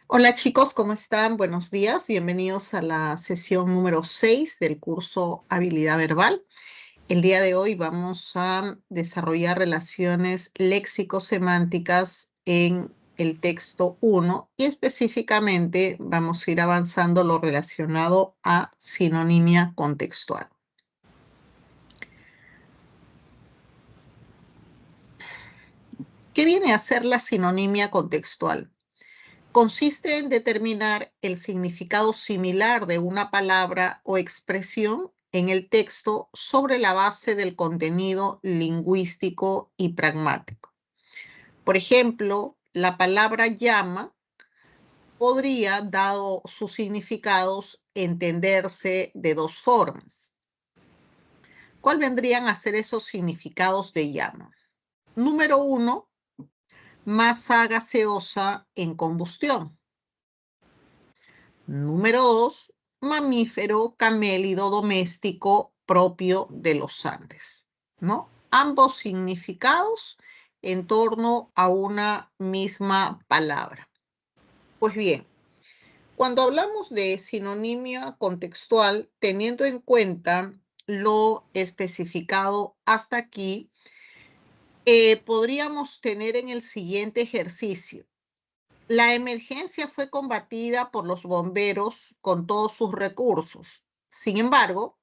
Hola chicos, ¿cómo están? Buenos días. Bienvenidos a la sesión número 6 del curso Habilidad Verbal. El día de hoy vamos a desarrollar relaciones léxico-semánticas en el texto 1 y específicamente vamos a ir avanzando lo relacionado a sinonimia contextual. ¿Qué viene a ser la sinonimia contextual? Consiste en determinar el significado similar de una palabra o expresión en el texto sobre la base del contenido lingüístico y pragmático. Por ejemplo, la palabra llama podría, dado sus significados, entenderse de dos formas. ¿Cuál vendrían a ser esos significados de llama? Número 1, masa gaseosa en combustión. Número 2, mamífero camélido doméstico propio de los Andes, ¿no? Ambos significados en torno a una misma palabra. Pues bien, cuando hablamos de sinonimia contextual, teniendo en cuenta lo especificado hasta aquí, podríamos tener en el siguiente ejercicio. La emergencia fue combatida por los bomberos con todos sus recursos. Sin embargo,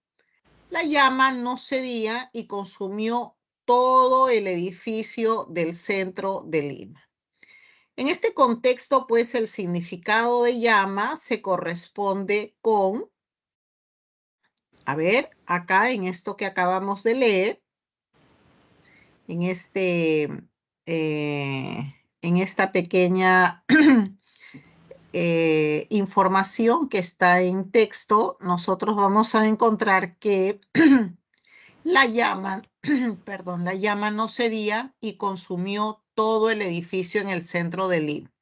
la llama no cedía y consumió todo el edificio del centro de Lima. En este contexto, pues, el significado de llama se corresponde con, a ver, acá en esto que acabamos de leer, en esta pequeña información que está en texto, nosotros vamos a encontrar que la llama, perdón, la llama no cedía y consumió todo el edificio en el centro de Lima.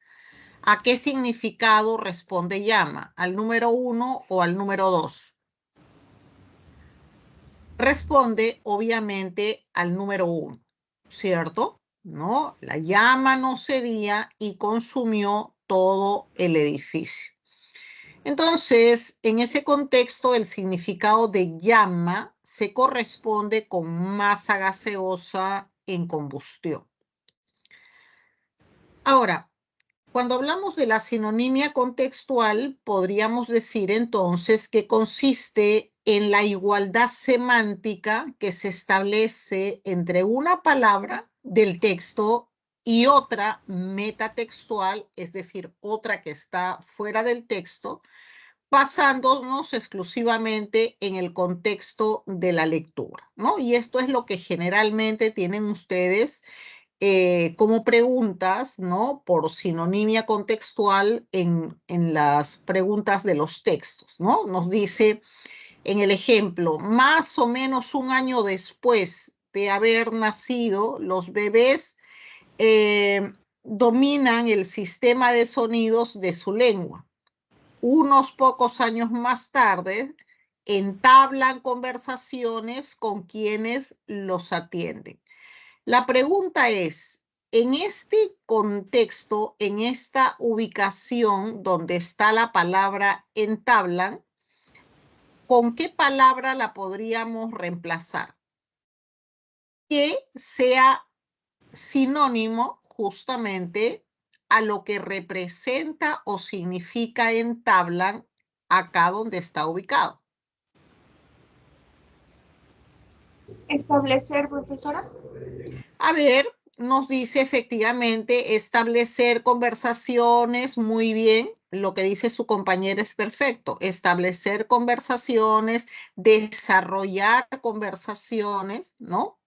¿A qué significado responde llama? ¿Al número 1 o al número 2? Responde, obviamente, al número 1, ¿cierto? ¿No? La llama no cedía y consumió todo el edificio. Entonces, en ese contexto, el significado de llama se corresponde con masa gaseosa en combustión. Ahora, cuando hablamos de la sinonimia contextual, podríamos decir entonces que consiste en la igualdad semántica que se establece entre una palabra del texto y otra metatextual, es decir, otra que está fuera del texto, basándonos exclusivamente en el contexto de la lectura, ¿no? Y esto es lo que generalmente tienen ustedes como preguntas, ¿no? Por sinonimia contextual en las preguntas de los textos, ¿no? Nos dice en el ejemplo, más o menos un año después de haber nacido, los bebés dominan el sistema de sonidos de su lengua. Unos pocos años más tarde, entablan conversaciones con quienes los atienden. La pregunta es, en este contexto, en esta ubicación donde está la palabra entablan, ¿con qué palabra la podríamos reemplazar? Que sea sinónimo justamente a lo que representa o significa entablan acá donde está ubicado. Establecer, profesora. A ver, nos dice efectivamente establecer conversaciones, muy bien. Lo que dice su compañera es perfecto. Establecer conversaciones, desarrollar conversaciones, ¿no?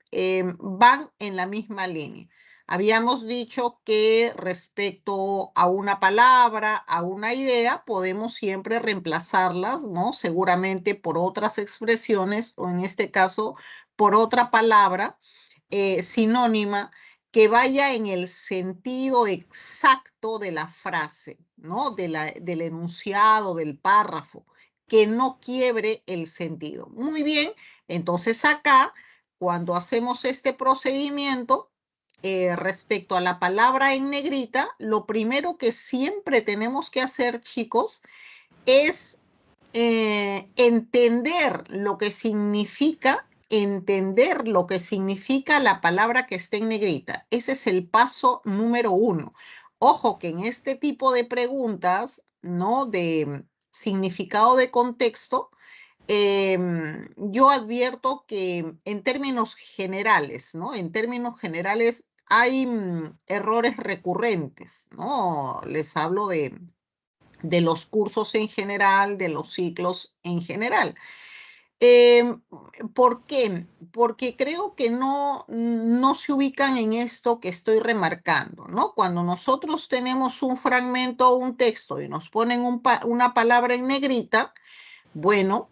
Van en la misma línea. Habíamos dicho que respecto a una palabra, a una idea, podemos siempre reemplazarlas, ¿no? Seguramente por otras expresiones o en este caso por otra palabra sinónima que vaya en el sentido exacto de la frase, ¿no? Del enunciado, del párrafo, que no quiebre el sentido. Muy bien, entonces acá, cuando hacemos este procedimiento, respecto a la palabra en negrita, lo primero que siempre tenemos que hacer, chicos, es entender lo que significa la palabra que está en negrita. Ese es el paso número 1. Ojo que en este tipo de preguntas, ¿no? De significado de contexto, yo advierto que en términos generales, ¿no? En términos generales hay errores recurrentes, ¿no? Les hablo de los cursos en general, de los ciclos en general. ¿Por qué? Porque creo que no se ubican en esto que estoy remarcando, ¿no? Cuando nosotros tenemos un fragmento o un texto y nos ponen una palabra en negrita, bueno,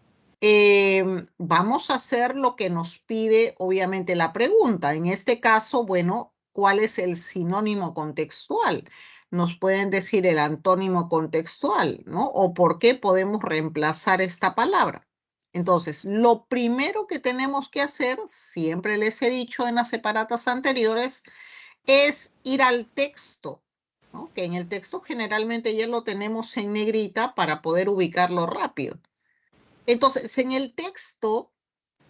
vamos a hacer lo que nos pide, obviamente, la pregunta. En este caso, bueno, ¿cuál es el sinónimo contextual? Nos pueden decir el antónimo contextual, ¿no? O por qué podemos reemplazar esta palabra. Entonces, lo primero que tenemos que hacer, siempre les he dicho en las separatas anteriores, es ir al texto, ¿no? Que en el texto generalmente ya lo tenemos en negrita para poder ubicarlo rápido. Entonces, en el texto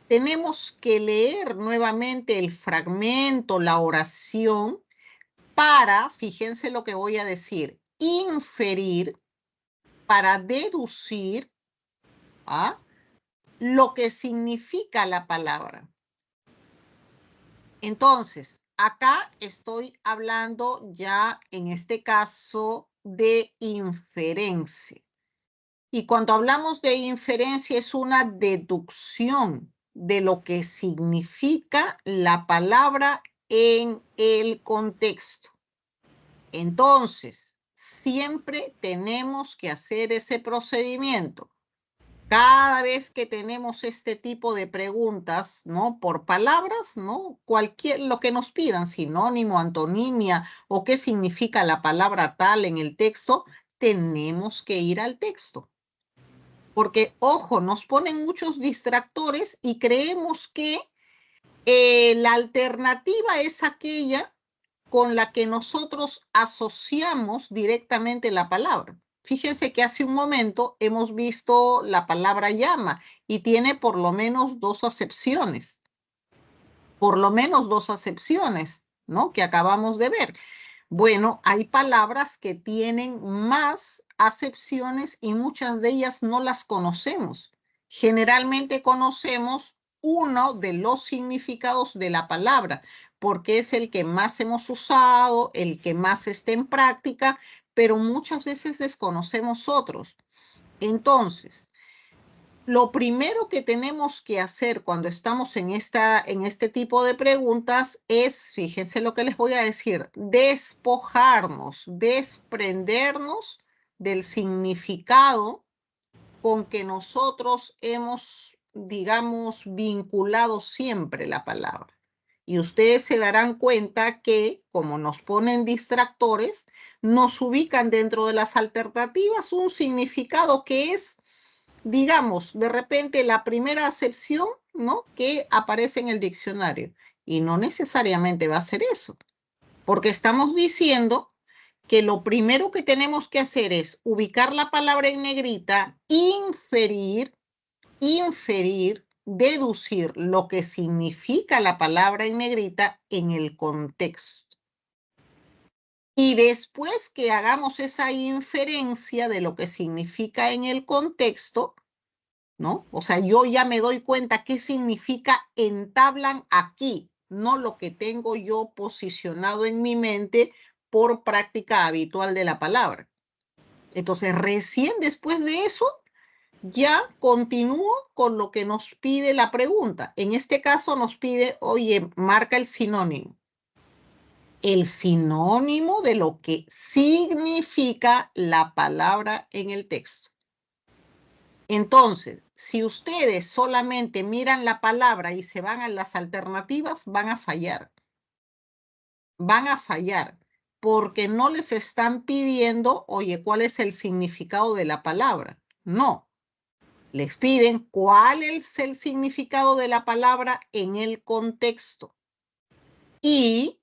tenemos que leer nuevamente el fragmento, la oración, para, fíjense lo que voy a decir, inferir, para deducir lo que significa la palabra. Entonces, acá estoy hablando ya en este caso de inferencia. Y cuando hablamos de inferencia es una deducción de lo que significa la palabra en el contexto. Entonces, siempre tenemos que hacer ese procedimiento. Cada vez que tenemos este tipo de preguntas, ¿no? Por palabras, ¿no? Lo que nos pidan, sinónimo, antonimia o qué significa la palabra tal en el texto, tenemos que ir al texto. Porque, ojo, nos ponen muchos distractores y creemos que la alternativa es aquella con la que nosotros asociamos directamente la palabra. Fíjense que hace un momento hemos visto la palabra llama y tiene por lo menos dos acepciones. Por lo menos dos acepciones, ¿no? Que acabamos de ver. Bueno, hay palabras que tienen más acepciones y muchas de ellas no las conocemos. Generalmente conocemos uno de los significados de la palabra, porque es el que más hemos usado, el que más está en práctica, pero muchas veces desconocemos otros. Entonces, lo primero que tenemos que hacer cuando estamos en este tipo de preguntas es, fíjense lo que les voy a decir, despojarnos, desprendernos del significado con que nosotros hemos, digamos, vinculado siempre la palabra. Y ustedes se darán cuenta que, como nos ponen distractores, nos ubican dentro de las alternativas un significado que es, digamos, de repente la primera acepción, ¿no? Que aparece en el diccionario. Y no necesariamente va a ser eso, porque estamos diciendo que lo primero que tenemos que hacer es ubicar la palabra en negrita, inferir, deducir lo que significa la palabra en negrita en el contexto. Y después que hagamos esa inferencia de lo que significa en el contexto, ¿no? O sea, yo ya me doy cuenta qué significa entablan aquí, no lo que tengo yo posicionado en mi mente por práctica habitual de la palabra. Entonces, recién después de eso, ya continúo con lo que nos pide la pregunta. En este caso nos pide, oye, marca el sinónimo. El sinónimo de lo que significa la palabra en el texto. Entonces, si ustedes solamente miran la palabra y se van a las alternativas, van a fallar. Van a fallar porque no les están pidiendo, oye, ¿cuál es el significado de la palabra? No. Les piden cuál es el significado de la palabra en el contexto. Y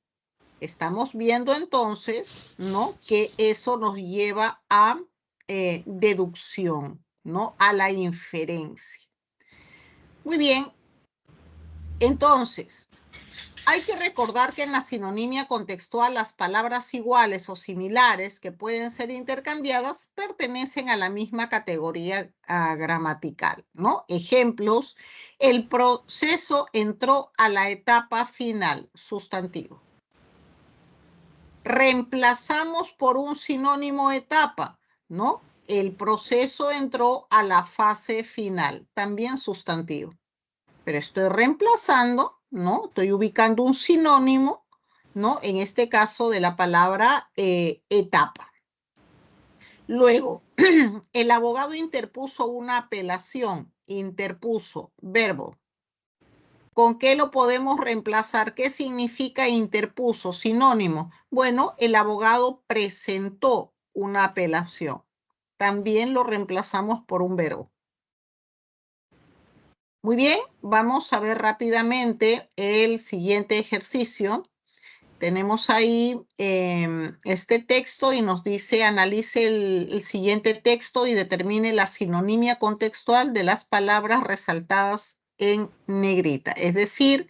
Estamos viendo entonces, ¿no? Que eso nos lleva a deducción, ¿no? A la inferencia. Muy bien. Entonces, hay que recordar que en la sinonimia contextual las palabras iguales o similares que pueden ser intercambiadas pertenecen a la misma categoría gramatical, ¿no? Ejemplos: el proceso entró a la etapa final, sustantivo. Reemplazamos por un sinónimo etapa, ¿no? El proceso entró a la fase final, también sustantivo. Pero estoy reemplazando, ¿no? Estoy ubicando un sinónimo, ¿no? En este caso de la palabra etapa. Luego, el abogado interpuso una apelación, interpuso, verbo. ¿Con qué lo podemos reemplazar? ¿Qué significa interpuso? Sinónimo. Bueno, el abogado presentó una apelación. También lo reemplazamos por un verbo. Muy bien, vamos a ver rápidamente el siguiente ejercicio. Tenemos ahí este texto y nos dice: analice el siguiente texto y determine la sinonimia contextual de las palabras resaltadas en negrita. Es decir,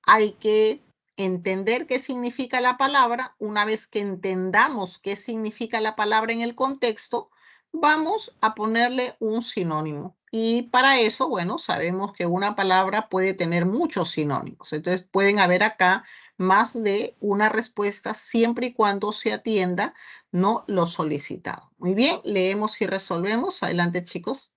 hay que entender qué significa la palabra. Una vez que entendamos qué significa la palabra en el contexto, vamos a ponerle un sinónimo. Y para eso, bueno, sabemos que una palabra puede tener muchos sinónimos. Entonces pueden haber acá más de una respuesta siempre y cuando se atienda, no lo solicitado. Muy bien, leemos y resolvemos. Adelante, chicos.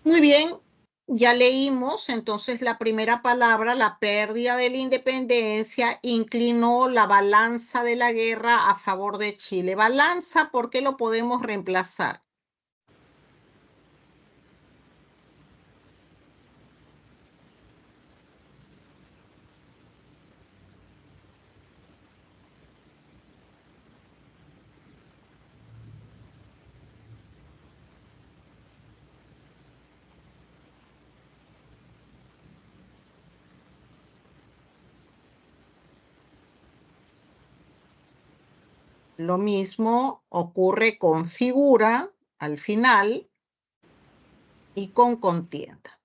Muy bien, ya leímos entonces la primera palabra: la pérdida de la independencia inclinó la balanza de la guerra a favor de Chile. Balanza, ¿por qué lo podemos reemplazar? Lo mismo ocurre con figura al final y con contienda.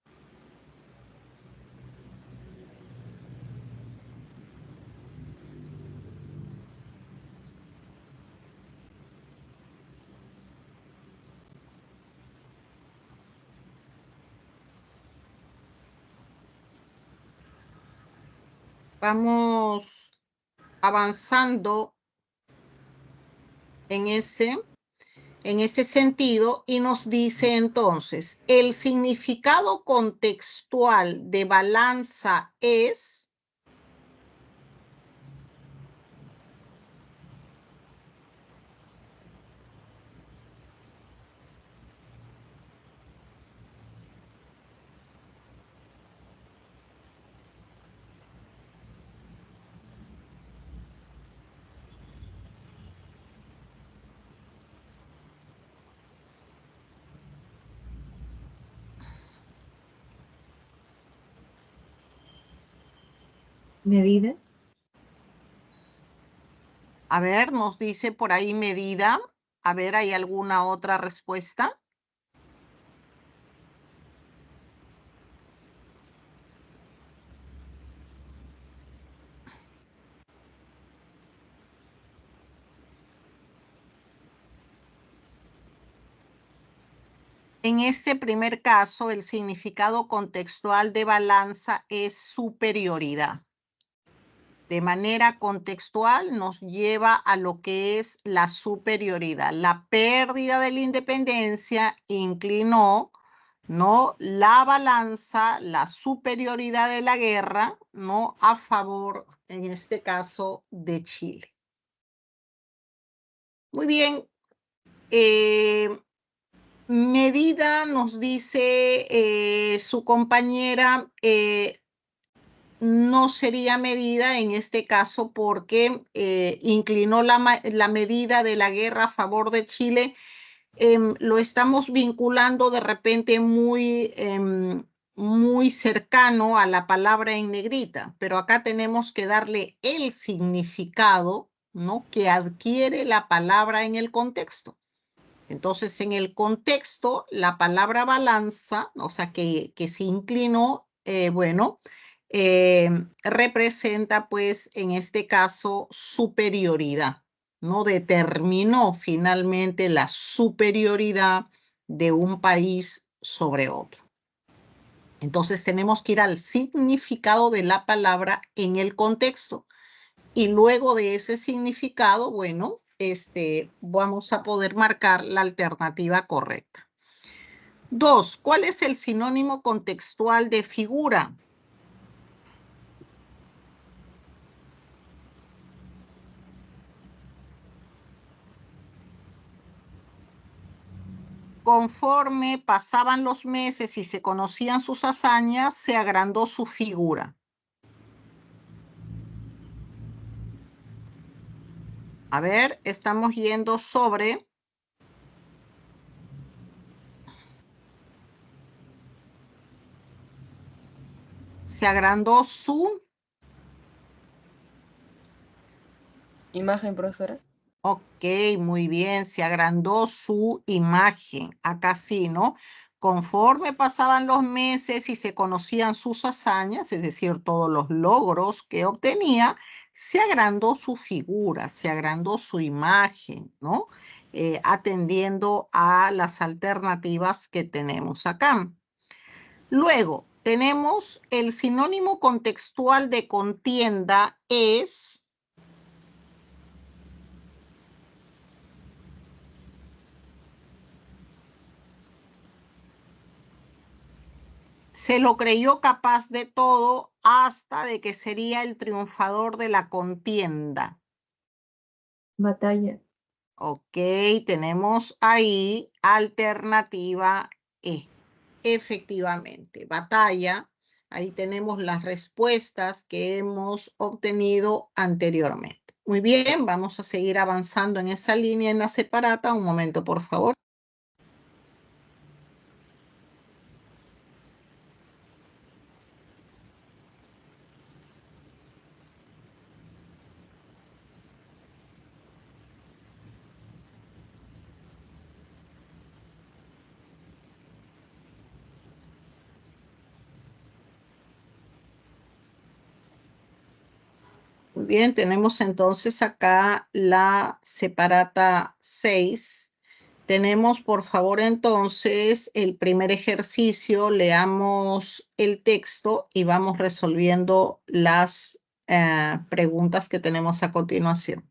Vamos avanzando en ese sentido y nos dice entonces, el significado contextual de balanza es... Medida. A ver, nos dice por ahí medida. A ver, ¿hay alguna otra respuesta? En este primer caso, el significado contextual de balanza es superioridad. De manera contextual nos lleva a lo que es la superioridad. La pérdida de la independencia inclinó, ¿no?, la balanza, la superioridad de la guerra, ¿no?, a favor, en este caso, de Chile. Muy bien. Medida, nos dice su compañera, no sería medida en este caso porque inclinó la medida de la guerra a favor de Chile. Lo estamos vinculando de repente muy cercano a la palabra en negrita, pero acá tenemos que darle el significado, ¿no?, que adquiere la palabra en el contexto. Entonces, en el contexto, la palabra balanza, o sea, que se inclinó, representa, pues, en este caso, superioridad, ¿no? Determinó finalmente la superioridad de un país sobre otro. Entonces, tenemos que ir al significado de la palabra en el contexto. Y luego de ese significado, bueno, vamos a poder marcar la alternativa correcta. 2. ¿Cuál es el sinónimo contextual de figura? Conforme pasaban los meses y se conocían sus hazañas, se agrandó su figura. A ver, estamos yendo sobre... Se agrandó su... Imagen, profesora. Ok, muy bien, se agrandó su imagen. Acá sí, ¿no? Conforme pasaban los meses y se conocían sus hazañas, es decir, todos los logros que obtenía, se agrandó su figura, se agrandó su imagen, ¿no? Atendiendo a las alternativas que tenemos acá. Luego, tenemos el sinónimo contextual de contienda es... Se lo creyó capaz de todo hasta de que sería el triunfador de la contienda. Batalla. Ok, tenemos ahí alternativa E. Efectivamente, batalla. Ahí tenemos las respuestas que hemos obtenido anteriormente. Muy bien, vamos a seguir avanzando en esa línea en la separata. Un momento, por favor. Muy bien, tenemos entonces acá la separata 6. Tenemos, por favor, entonces, el primer ejercicio. Leamos el texto y vamos resolviendo las preguntas que tenemos a continuación.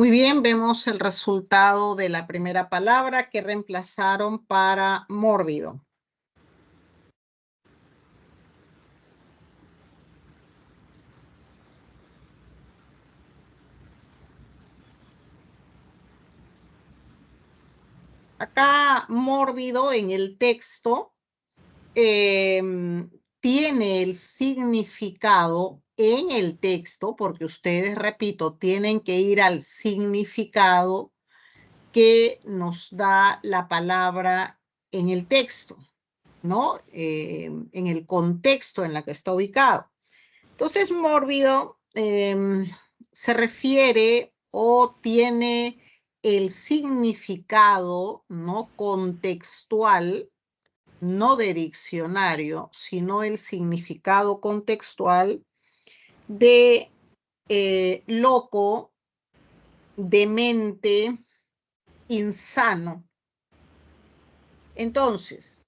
Muy bien, vemos el resultado de la primera palabra que reemplazaron para mórbido. Acá mórbido en el texto tiene el significado en el texto, porque ustedes, repito, tienen que ir al significado que nos da la palabra en el texto, ¿no? En el contexto en la que está ubicado. Entonces, mórbido se refiere o tiene el significado, ¿no? Contextual, no de diccionario, sino el significado contextual de loco, demente, insano. Entonces,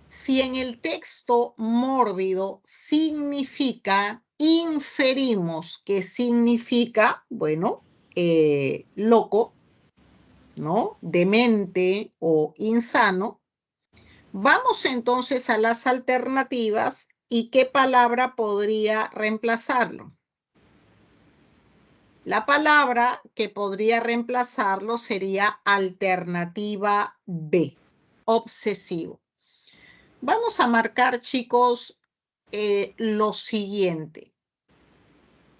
si en el texto mórbido significa, inferimos que significa, bueno, loco, ¿no? Demente o insano. Vamos entonces a las alternativas y qué palabra podría reemplazarlo. La palabra que podría reemplazarlo sería alternativa B, obsesivo. Vamos a marcar, chicos, lo siguiente.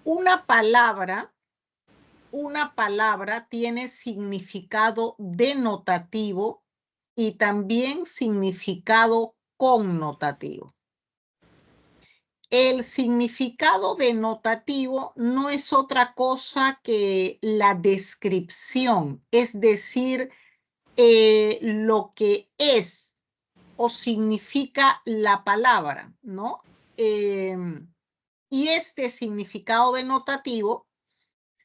Una palabra tiene significado denotativo y también significado connotativo. El significado denotativo no es otra cosa que la descripción, es decir, lo que es o significa la palabra, ¿no? Y este significado denotativo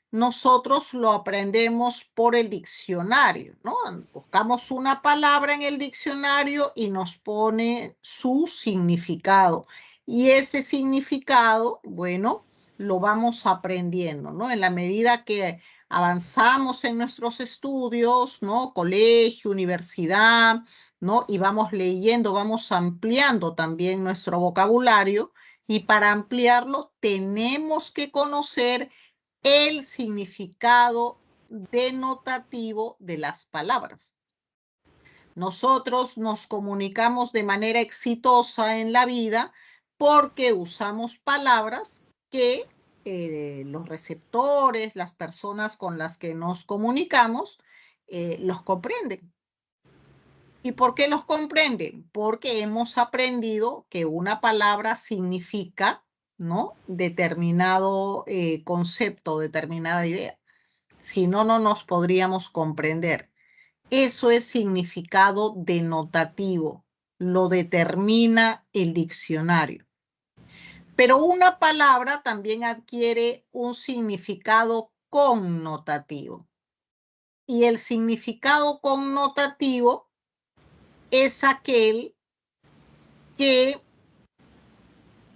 nosotros lo aprendemos por el diccionario, ¿no? Buscamos una palabra en el diccionario y nos pone su significado. Y ese significado, bueno, lo vamos aprendiendo, ¿no? En la medida que avanzamos en nuestros estudios, ¿no? Colegio, universidad, ¿no? Y vamos leyendo, vamos ampliando también nuestro vocabulario. Y para ampliarlo tenemos que conocer el significado denotativo de las palabras. Nosotros nos comunicamos de manera exitosa en la vida porque usamos palabras que los receptores, las personas con las que nos comunicamos, los comprenden. ¿Y por qué los comprenden? Porque hemos aprendido que una palabra significa, ¿no? Determinado concepto, determinada idea. Si no, no nos podríamos comprender. Eso es significado denotativo. Lo determina el diccionario. Pero una palabra también adquiere un significado connotativo. Y el significado connotativo es aquel que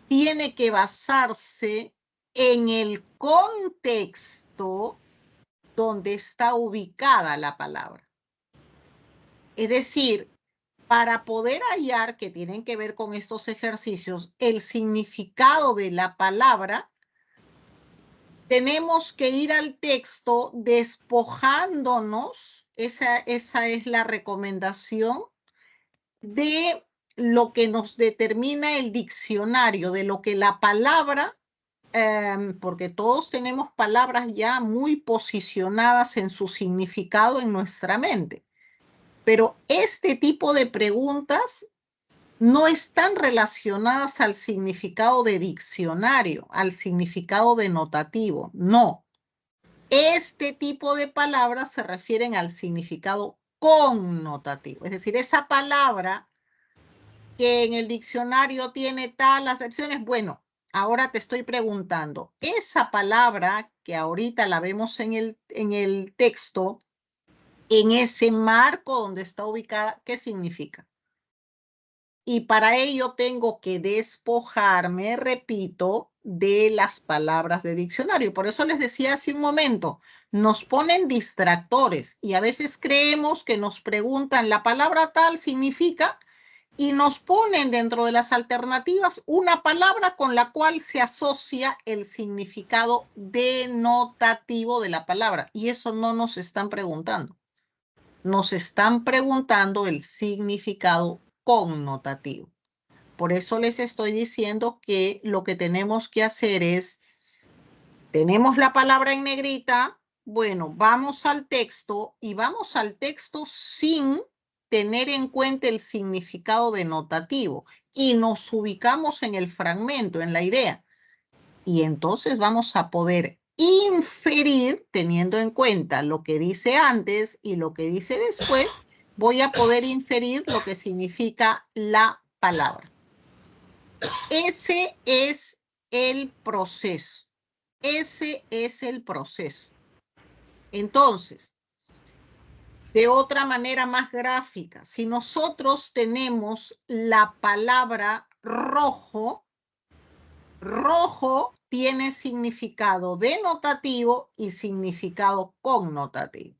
tiene que basarse en el contexto donde está ubicada la palabra. Es decir, para poder hallar, que tienen que ver con estos ejercicios, el significado de la palabra, tenemos que ir al texto despojándonos, esa es la recomendación, de lo que nos determina el diccionario, de lo que la palabra, porque todos tenemos palabras ya muy posicionadas en su significado en nuestra mente. Pero este tipo de preguntas no están relacionadas al significado de diccionario, al significado denotativo, no. Este tipo de palabras se refieren al significado connotativo, es decir, esa palabra que en el diccionario tiene tal acepciones, bueno, ahora te estoy preguntando, esa palabra que ahorita la vemos en el texto, en ese marco donde está ubicada, ¿qué significa? Y para ello tengo que despojarme, repito, de las palabras de diccionario. Por eso les decía hace un momento, nos ponen distractores y a veces creemos que nos preguntan la palabra tal significa y nos ponen dentro de las alternativas una palabra con la cual se asocia el significado denotativo de la palabra. Y eso no nos están preguntando. Nos están preguntando el significado connotativo. Por eso les estoy diciendo que lo que tenemos que hacer es, tenemos la palabra en negrita, bueno, vamos al texto y vamos al texto sin tener en cuenta el significado denotativo y nos ubicamos en el fragmento, en la idea. Y entonces vamos a poder inferir, teniendo en cuenta lo que dice antes y lo que dice después, voy a poder inferir lo que significa la palabra. Ese es el proceso. Ese es el proceso. Entonces, de otra manera más gráfica, si nosotros tenemos la palabra rojo, rojo tiene significado denotativo y significado connotativo.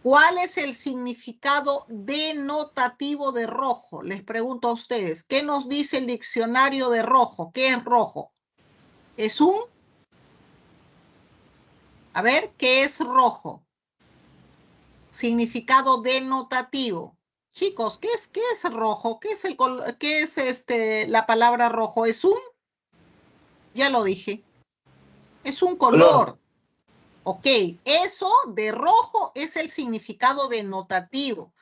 ¿Cuál es el significado denotativo de rojo? Les pregunto a ustedes, ¿qué nos dice el diccionario de rojo? ¿Qué es rojo? ¿Es un? A ver, ¿qué es rojo? Significado denotativo. Chicos, ¿qué es rojo? ¿Qué es la palabra rojo? ¿Es un? Ya lo dije. Es un color. Ok, eso de rojo es el significado denotativo.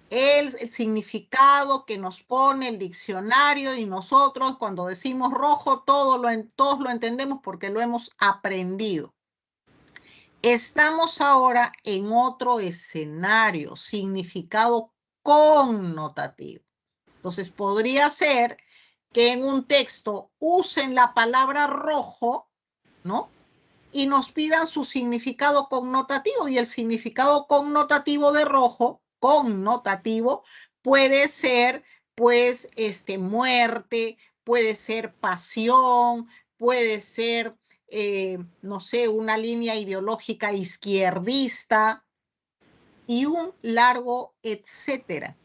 El significado que nos pone el diccionario y nosotros cuando decimos rojo todos lo entendemos porque lo hemos aprendido. Estamos ahora en otro escenario, significado connotativo. Entonces podría ser que en un texto usen la palabra rojo, ¿no? Y nos pidan su significado connotativo y el significado connotativo de rojo, connotativo, puede ser pues muerte, puede ser pasión, puede ser no sé, una línea ideológica izquierdista y un largo etcétera.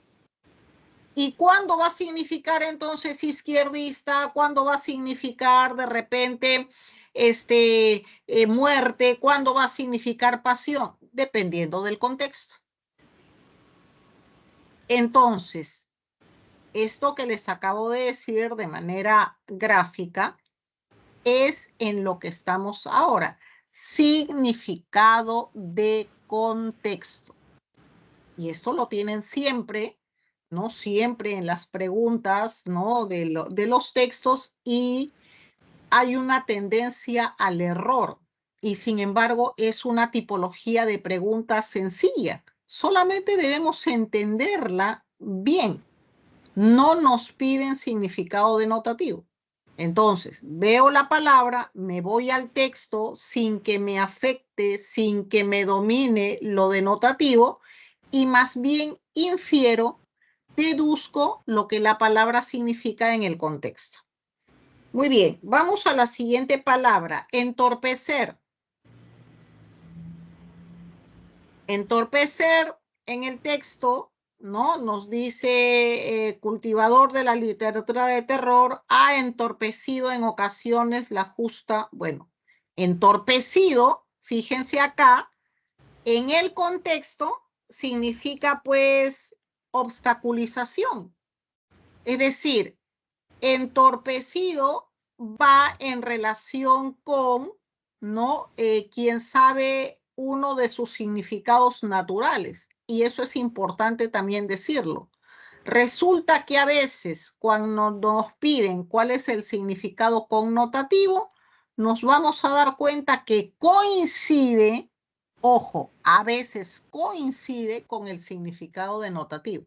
¿Y cuándo va a significar entonces izquierdista? ¿Cuándo va a significar de repente muerte? ¿Cuándo va a significar pasión? Dependiendo del contexto. Entonces, esto que les acabo de decir de manera gráfica es en lo que estamos ahora. Significado de contexto. Y esto lo tienen siempre, ¿no? Siempre en las preguntas, ¿no? De los textos y hay una tendencia al error. Y sin embargo, es una tipología de pregunta sencilla. Solamente debemos entenderla bien. No nos piden significado denotativo. Entonces, veo la palabra, me voy al texto sin que me afecte, sin que me domine lo denotativo y más bien infiero, deduzco lo que la palabra significa en el contexto. Muy bien, vamos a la siguiente palabra, entorpecer. Entorpecer en el texto, ¿no? Nos dice cultivador de la literatura de terror, ha entorpecido en ocasiones la justa, bueno, entorpecido, fíjense acá, en el contexto significa pues obstaculización. Es decir, entorpecido va en relación con, ¿no? Quien sabe uno de sus significados naturales. Y eso es importante también decirlo. Resulta que a veces cuando nos piden cuál es el significado connotativo, nos vamos a dar cuenta que coincide, ojo, a veces coincide con el significado denotativo.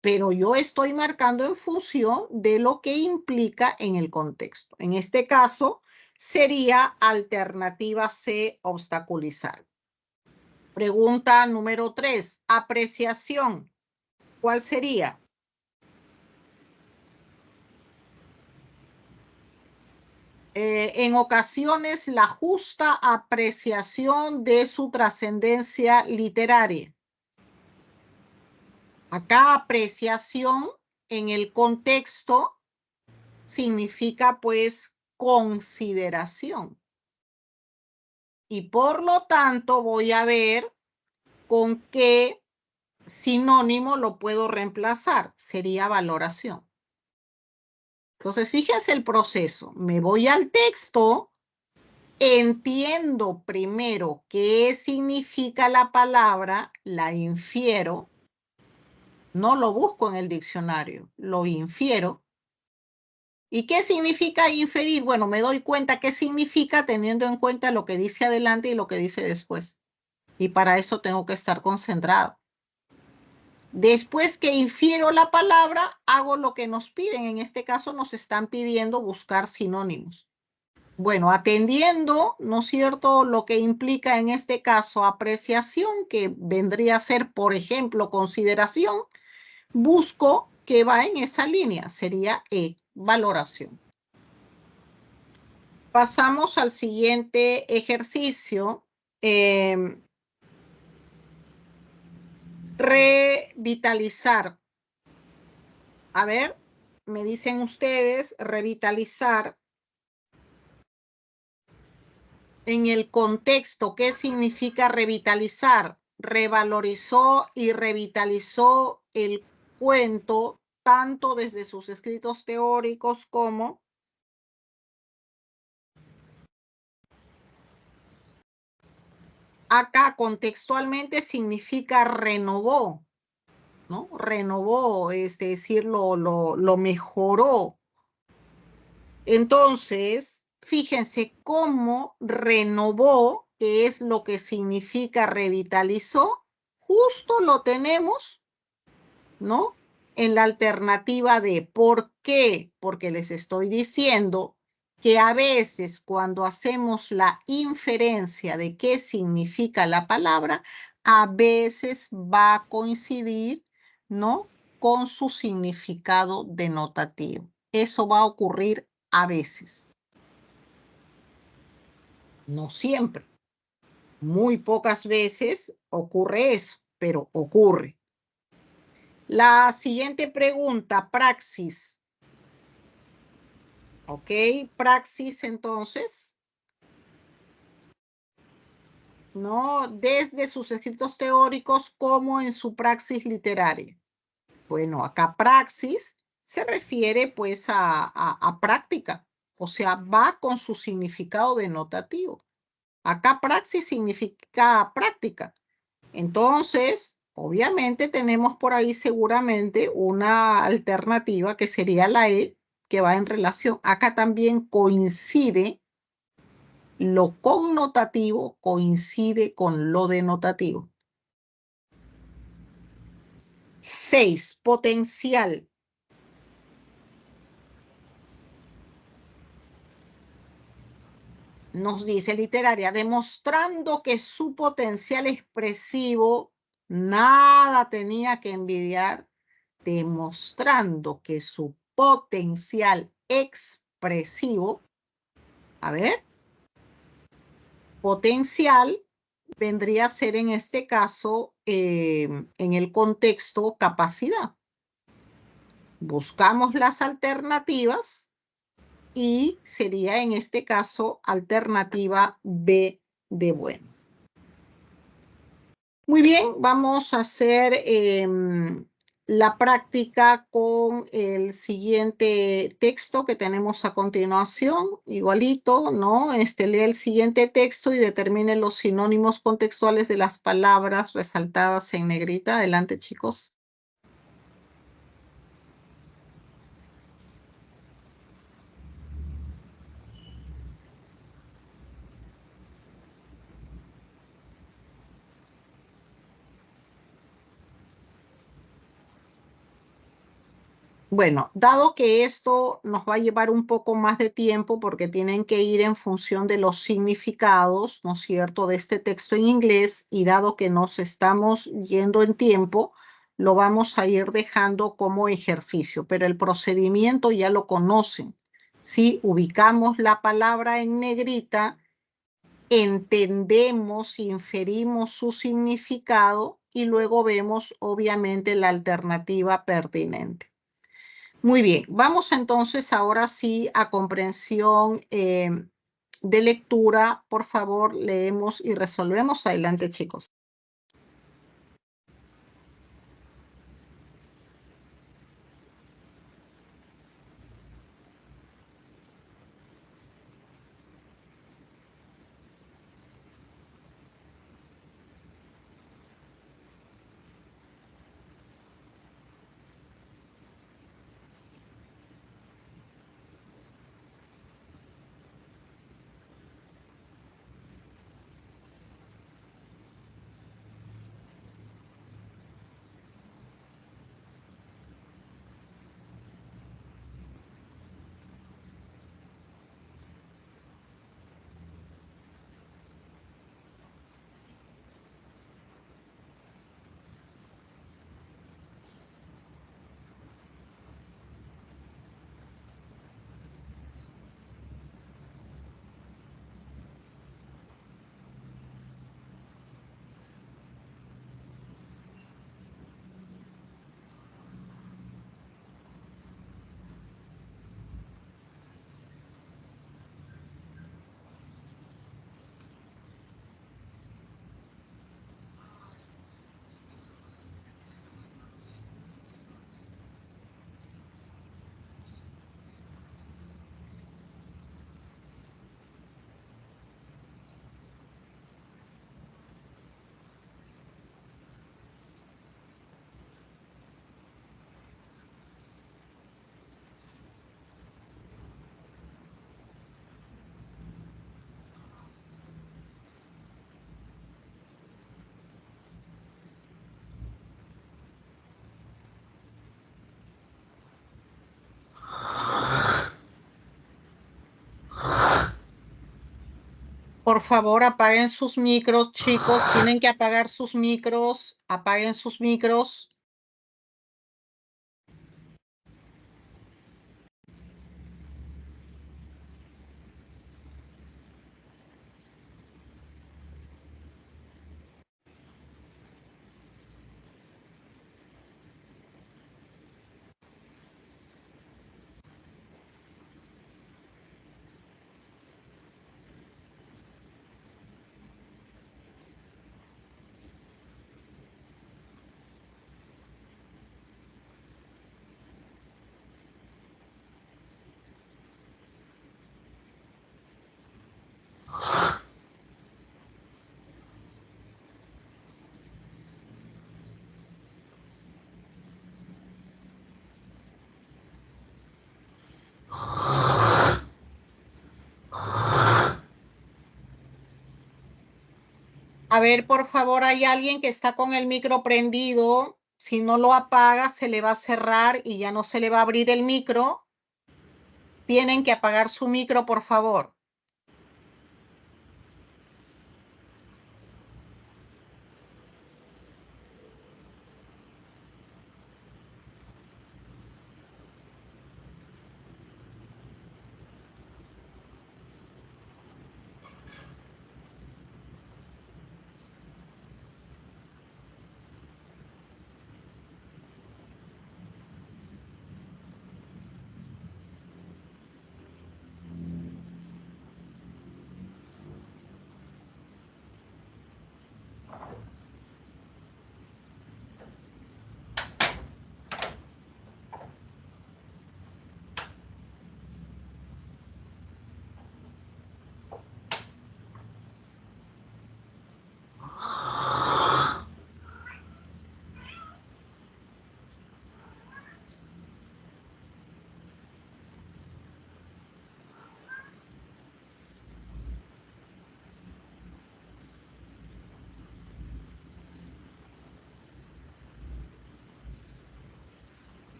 Pero yo estoy marcando en función de lo que implica en el contexto. En este caso, sería alternativa C, obstaculizar. Pregunta número 3, apreciación. ¿Cuál sería? En ocasiones la justa apreciación de su trascendencia literaria. Acá apreciación en el contexto significa pues consideración. Y por lo tanto voy a ver con qué sinónimo lo puedo reemplazar. Sería valoración. Entonces, fíjense el proceso. Me voy al texto, entiendo primero qué significa la palabra, la infiero. No lo busco en el diccionario, lo infiero. ¿Y qué significa inferir? Bueno, me doy cuenta qué significa teniendo en cuenta lo que dice adelante y lo que dice después. Y para eso tengo que estar concentrado. Después que infiero la palabra, hago lo que nos piden. En este caso nos están pidiendo buscar sinónimos. Bueno, atendiendo, ¿no es cierto?, lo que implica en este caso apreciación, que vendría a ser, por ejemplo, consideración, busco que va en esa línea, sería valoración. Pasamos al siguiente ejercicio. Revitalizar. A ver, me dicen ustedes, revitalizar. En el contexto, ¿qué significa revitalizar? Revalorizó y revitalizó el cuento, tanto desde sus escritos teóricos como acá contextualmente significa renovó, ¿no? Renovó, es decir, lo mejoró. Entonces, fíjense cómo renovó, que es lo que significa revitalizó, justo lo tenemos, ¿no? En la alternativa de ¿por qué? Porque les estoy diciendo que a veces cuando hacemos la inferencia de qué significa la palabra, a veces va a coincidir, ¿no?, con su significado denotativo. Eso va a ocurrir a veces. No siempre. Muy pocas veces ocurre eso, pero ocurre. La siguiente pregunta, praxis. ¿Ok? Praxis, entonces, ¿no? Desde sus escritos teóricos como en su praxis literaria. Bueno, acá praxis se refiere pues a práctica, o sea, va con su significado denotativo. Acá praxis significa práctica. Entonces, obviamente tenemos por ahí seguramente una alternativa que sería la E, que va en relación. Acá también coincide, lo connotativo coincide con lo denotativo. 6, potencial. Nos dice literaria, demostrando que su potencial expresivo nada tenía que envidiar, demostrando que su potencial expresivo, a ver, potencial vendría a ser en este caso, en el contexto, capacidad. Buscamos las alternativas y sería en este caso alternativa B de bueno. Muy bien, vamos a hacer la práctica con el siguiente texto que tenemos a continuación, igualito, ¿no? Lee el siguiente texto y determine los sinónimos contextuales de las palabras resaltadas en negrita. Adelante, chicos. Bueno, dado que esto nos va a llevar un poco más de tiempo porque tienen que ir en función de los significados, ¿no es cierto?, de este texto en inglés, y dado que nos estamos yendo en tiempo, lo vamos a ir dejando como ejercicio, pero el procedimiento ya lo conocen. ¿Sí? Ubicamos la palabra en negrita, entendemos, inferimos su significado y luego vemos obviamente la alternativa pertinente. Muy bien, vamos entonces ahora sí a comprensión de lectura. Por favor, leemos y resolvemos. Adelante, chicos. Por favor, apaguen sus micros, chicos. Tienen que apagar sus micros. Apaguen sus micros. A ver, por favor, hay alguien que está con el micro prendido. Si no lo apaga, se le va a cerrar y ya no se le va a abrir el micro. Tienen que apagar su micro, por favor.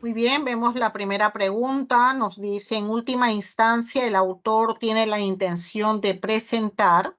Muy bien, vemos la primera pregunta. Nos dice, en última instancia, el autor tiene la intención de presentar.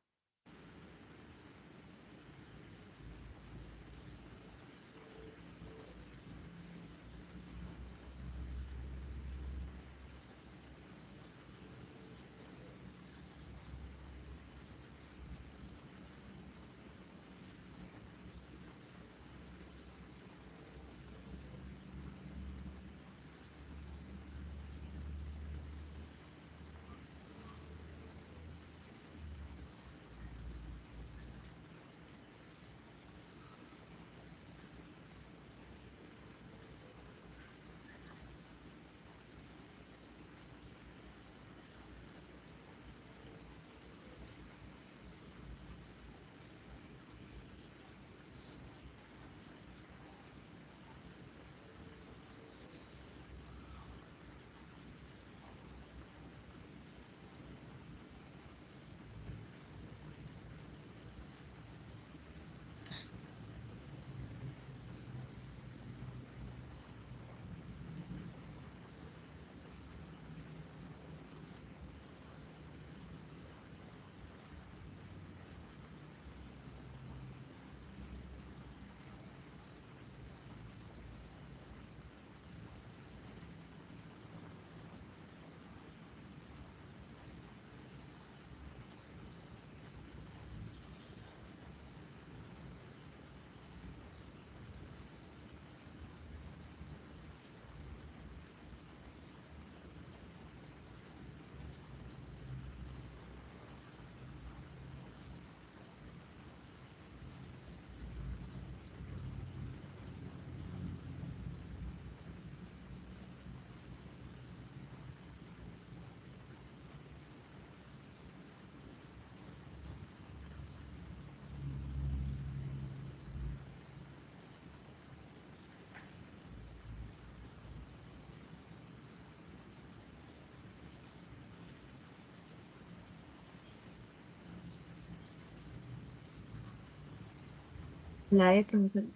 La E, profesora.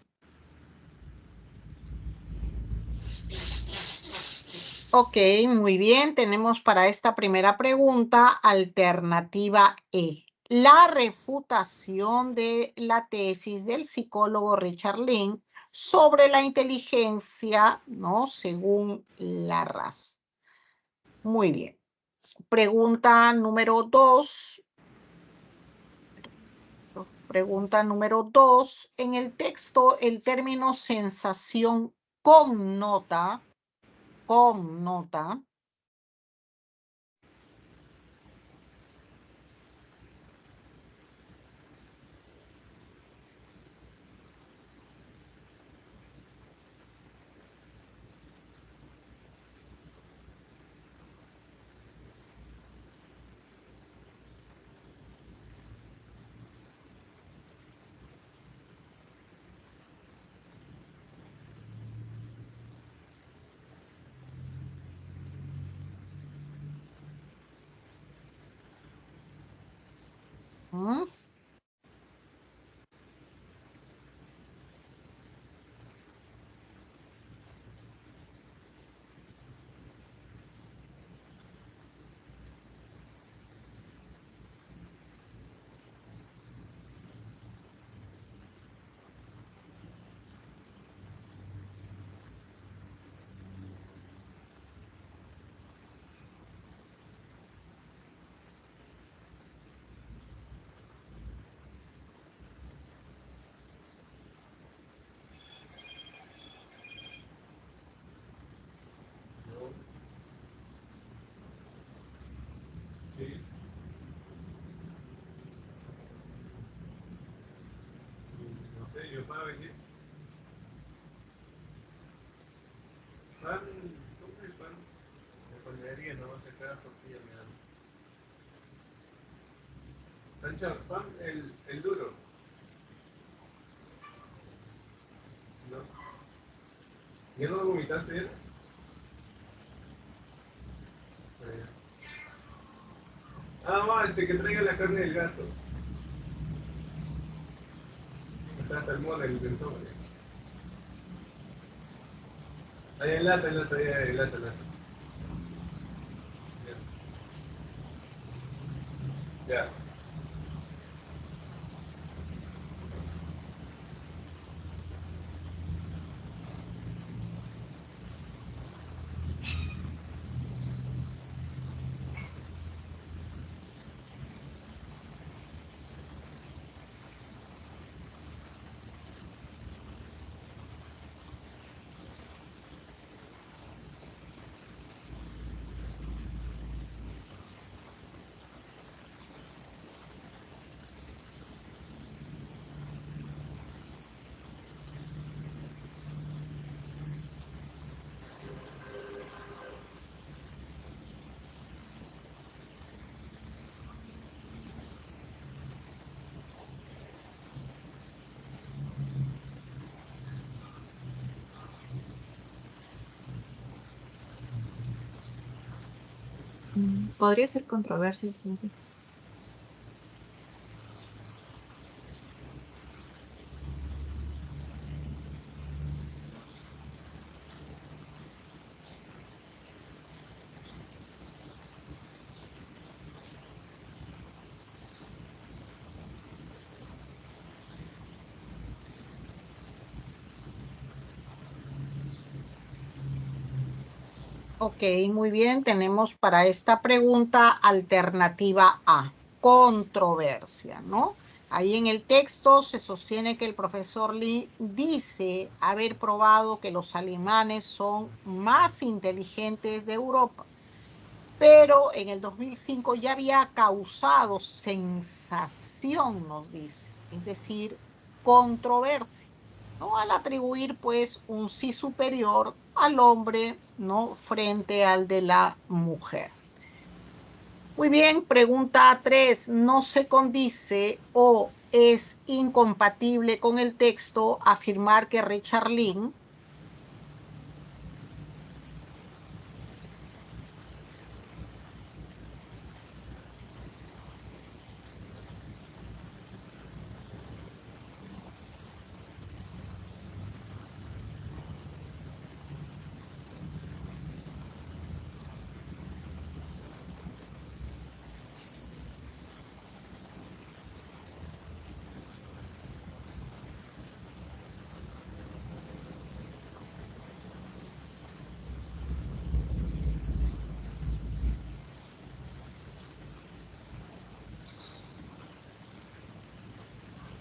Ok, muy bien. Tenemos para esta primera pregunta alternativa E. La refutación de la tesis del psicólogo Richard Link sobre la inteligencia, ¿no? Según la raza. Muy bien. Pregunta número 2. Pregunta número 2. En el texto, el término sensación connota, ¿Mm? Sí. No sé, yo para venir. Pan, compre pan de panadería, no va a sacar tortilla, me dan. Pancha, pan, el duro. ¿No? ¿Ya no lo vomitaste ya? Va, que traiga la carne del gato. Está salmón, el sobre. Ahí enlace, ahí. Ya. Podría ser controversia, entonces. Ok, muy bien. Tenemos para esta pregunta alternativa A, controversia, ¿no? Ahí en el texto se sostiene que el profesor Lee dice haber probado que los alemanes son más inteligentes de Europa, pero en el 2005 ya había causado sensación, nos dice, es decir, controversia, ¿no? Al atribuir pues un sí superior al hombre, ¿no? Frente al de la mujer. Muy bien, pregunta 3. ¿No se condice o es incompatible con el texto afirmar que Richard Lynn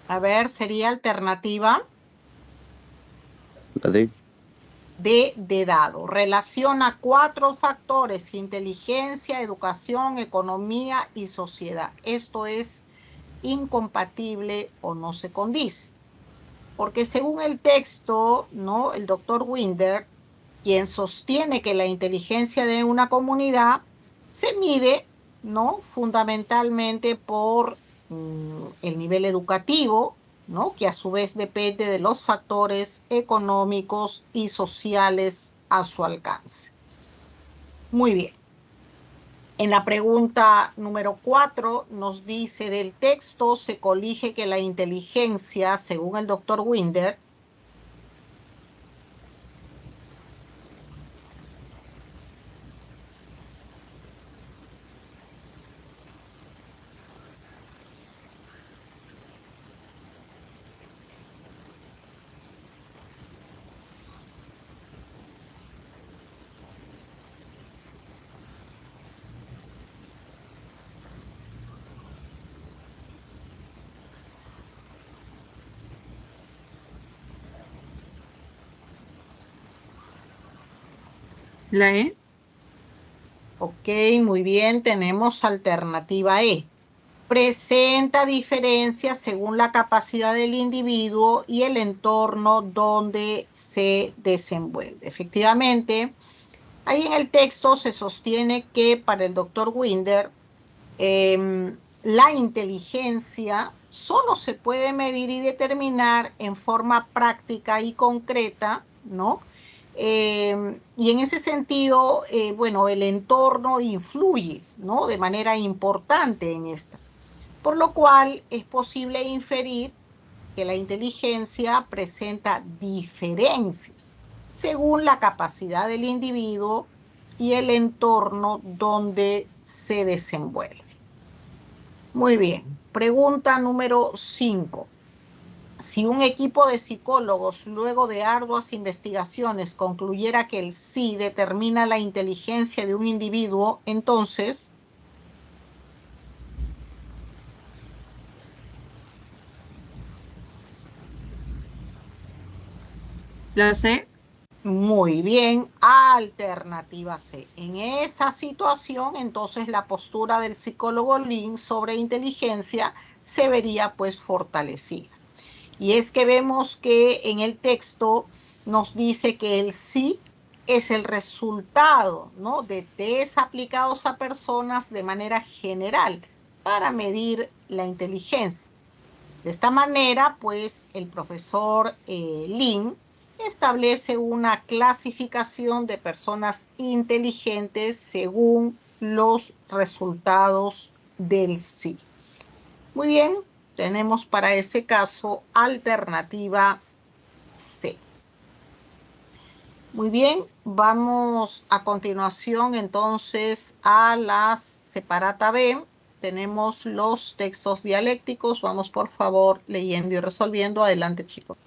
a ver, sería alternativa La D. de dado. Relaciona 4 factores: inteligencia, educación, economía y sociedad. Esto es incompatible o no se condice. Porque según el texto, ¿no? El doctor Winder, quien sostiene que la inteligencia de una comunidad se mide, ¿no? Fundamentalmente por el nivel educativo, ¿no? Que a su vez depende de los factores económicos y sociales a su alcance. Muy bien. En la pregunta número 4 nos dice: del texto se colige que la inteligencia, según el doctor Winder, La E. ok, muy bien, tenemos alternativa E. Presenta diferencias según la capacidad del individuo y el entorno donde se desenvuelve. Efectivamente, ahí en el texto se sostiene que para el doctor Winder, la inteligencia solo se puede medir y determinar en forma práctica y concreta, ¿no? Y en ese sentido, bueno, el entorno influye, ¿no? De manera importante en esta. Por lo cual es posible inferir que la inteligencia presenta diferencias según la capacidad del individuo y el entorno donde se desenvuelve. Muy bien. Pregunta número 5. Si un equipo de psicólogos, luego de arduas investigaciones, concluyera que el sí determina la inteligencia de un individuo, entonces, La C. muy bien, alternativa C. En esa situación, entonces, la postura del psicólogo Lin sobre inteligencia se vería pues fortalecida. Y es que vemos que en el texto nos dice que el sí es el resultado, ¿no?, de test aplicados a personas de manera general para medir la inteligencia. De esta manera, pues, el profesor Lin establece una clasificación de personas inteligentes según los resultados del sí. Muy bien, tenemos para ese caso alternativa C. Muy bien, vamos a continuación entonces a la separata B. Tenemos los textos dialécticos. Vamos por favor leyendo y resolviendo. Adelante, chicos.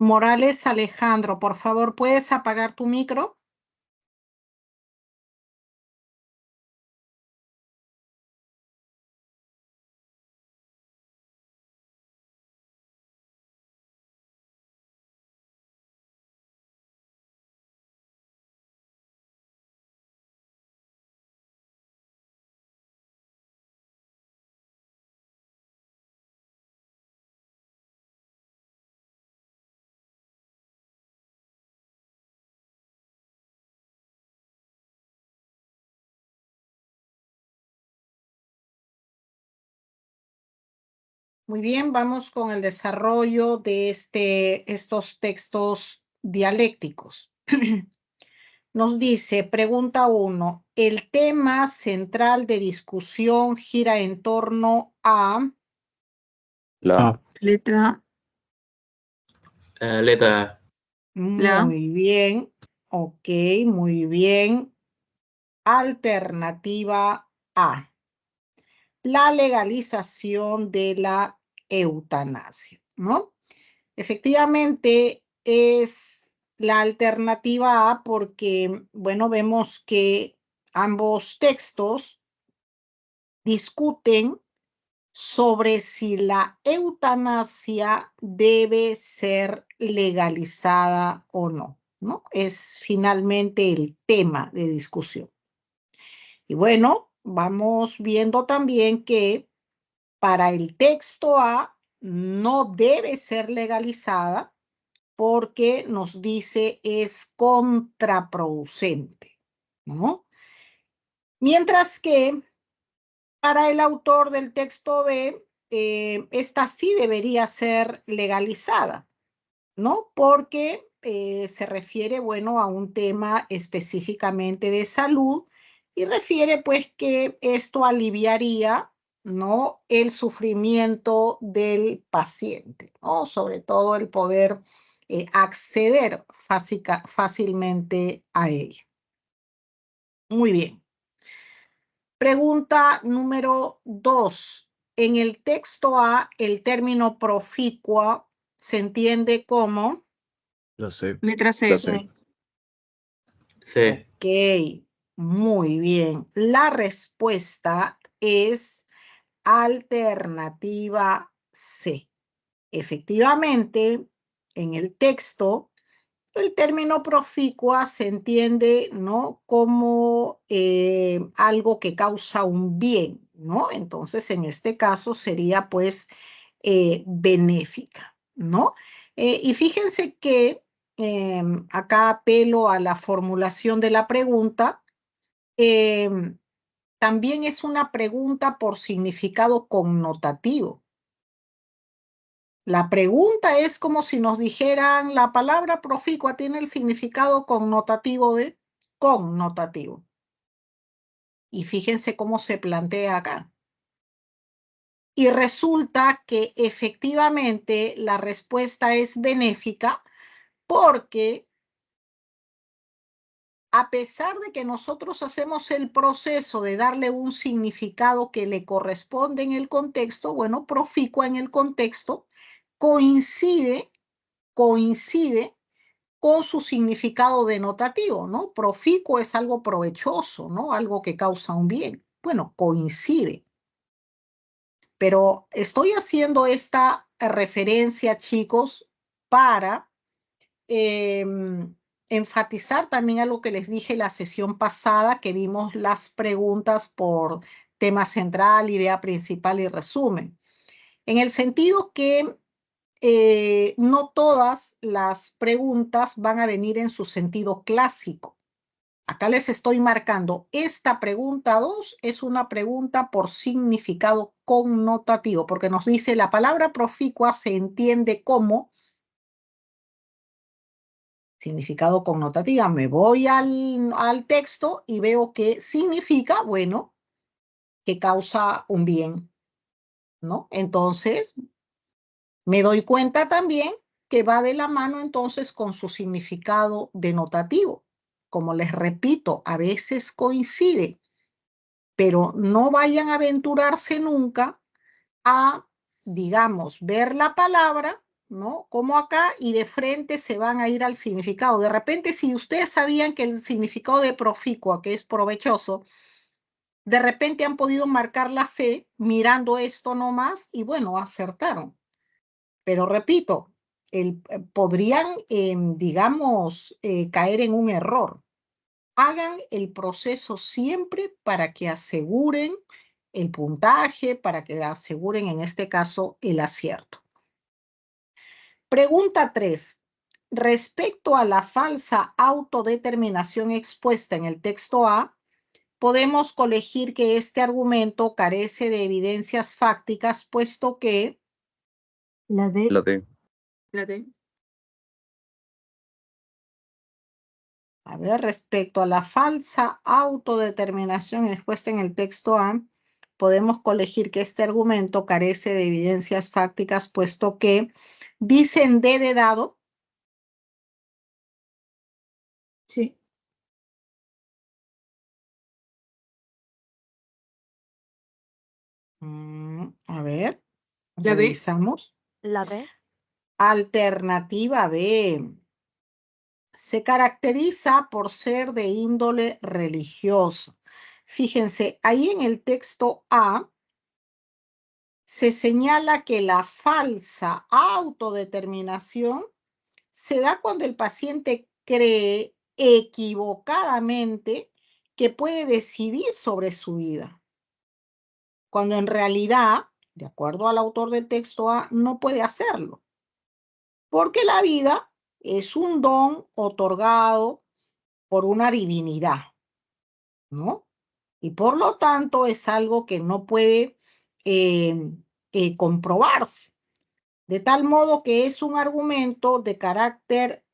Morales Alejandro, por favor, ¿puedes apagar tu micro? Muy bien, vamos con el desarrollo de estos textos dialécticos. Nos dice, pregunta 1, el tema central de discusión gira en torno a... La. Letra Letra La. Muy bien, ok, muy bien. Alternativa A, la legalización de la eutanasia, ¿no? Efectivamente es la alternativa A porque, bueno, vemos que ambos textos discuten sobre si la eutanasia debe ser legalizada o no, ¿no? Es finalmente el tema de discusión. Y bueno, vamos viendo también que para el texto A no debe ser legalizada porque nos dice es contraproducente, ¿no? Mientras que para el autor del texto B, esta sí debería ser legalizada, ¿no? Porque se refiere, bueno, a un tema específicamente de salud y refiere pues que esto aliviaría, ¿no? El sufrimiento del paciente, ¿no? Sobre todo el poder acceder fácilmente a ella. Muy bien. Pregunta número 2. En el texto A, el término proficua se entiende como... La C. Letra C. La C. C. Ok, muy bien. La respuesta es alternativa C. Efectivamente, en el texto, el término proficua se entiende, ¿no? Como algo que causa un bien, ¿no? Entonces, en este caso sería, pues, benéfica, ¿no? Y fíjense que acá apelo a la formulación de la pregunta. También es una pregunta por significado connotativo. La pregunta es como si nos dijeran, la palabra proficua tiene el significado connotativo de connotativo. Y fíjense cómo se plantea acá. Y resulta que efectivamente la respuesta es benéfica porque a pesar de que nosotros hacemos el proceso de darle un significado que le corresponde en el contexto, bueno, proficua en el contexto coincide coincide con su significado denotativo, ¿no? Proficuo es algo provechoso, ¿no? Algo que causa un bien. Bueno, coincide. Pero estoy haciendo esta referencia, chicos, para enfatizar también algo que les dije la sesión pasada, que vimos las preguntas por tema central, idea principal y resumen. En el sentido que no todas las preguntas van a venir en su sentido clásico. Acá les estoy marcando, esta pregunta 2 es una pregunta por significado connotativo, porque nos dice la palabra proficua se entiende como significado connotativo. Me voy al texto y veo que significa, bueno, que causa un bien, ¿no? Entonces, me doy cuenta también que va de la mano entonces con su significado denotativo. Como les repito, a veces coincide, pero no vayan a aventurarse nunca a, digamos, ver la palabra, ¿no? Como acá, y de frente se van a ir al significado. De repente, si ustedes sabían que el significado de proficua, que es provechoso, de repente han podido marcar la C mirando esto nomás y bueno, acertaron. Pero repito, podrían, digamos, caer en un error. Hagan el proceso siempre para que aseguren el puntaje, para que aseguren en este caso el acierto. Pregunta 3. Respecto a la falsa autodeterminación expuesta en el texto A, podemos colegir que este argumento carece de evidencias fácticas, puesto que La D. La D. La D. a ver, respecto a la falsa autodeterminación expuesta en el texto A, podemos colegir que este argumento carece de evidencias fácticas, puesto que dicen D de dado. Sí. A ver, La B. revisamos. La B. Alternativa B. Se caracteriza por ser de índole religioso. Fíjense, ahí en el texto A se señala que la falsa autodeterminación se da cuando el paciente cree equivocadamente que puede decidir sobre su vida, cuando en realidad, de acuerdo al autor del texto A, no puede hacerlo, porque la vida es un don otorgado por una divinidad, ¿no? Y por lo tanto es algo que no puede comprobarse. De tal modo que es un argumento de carácter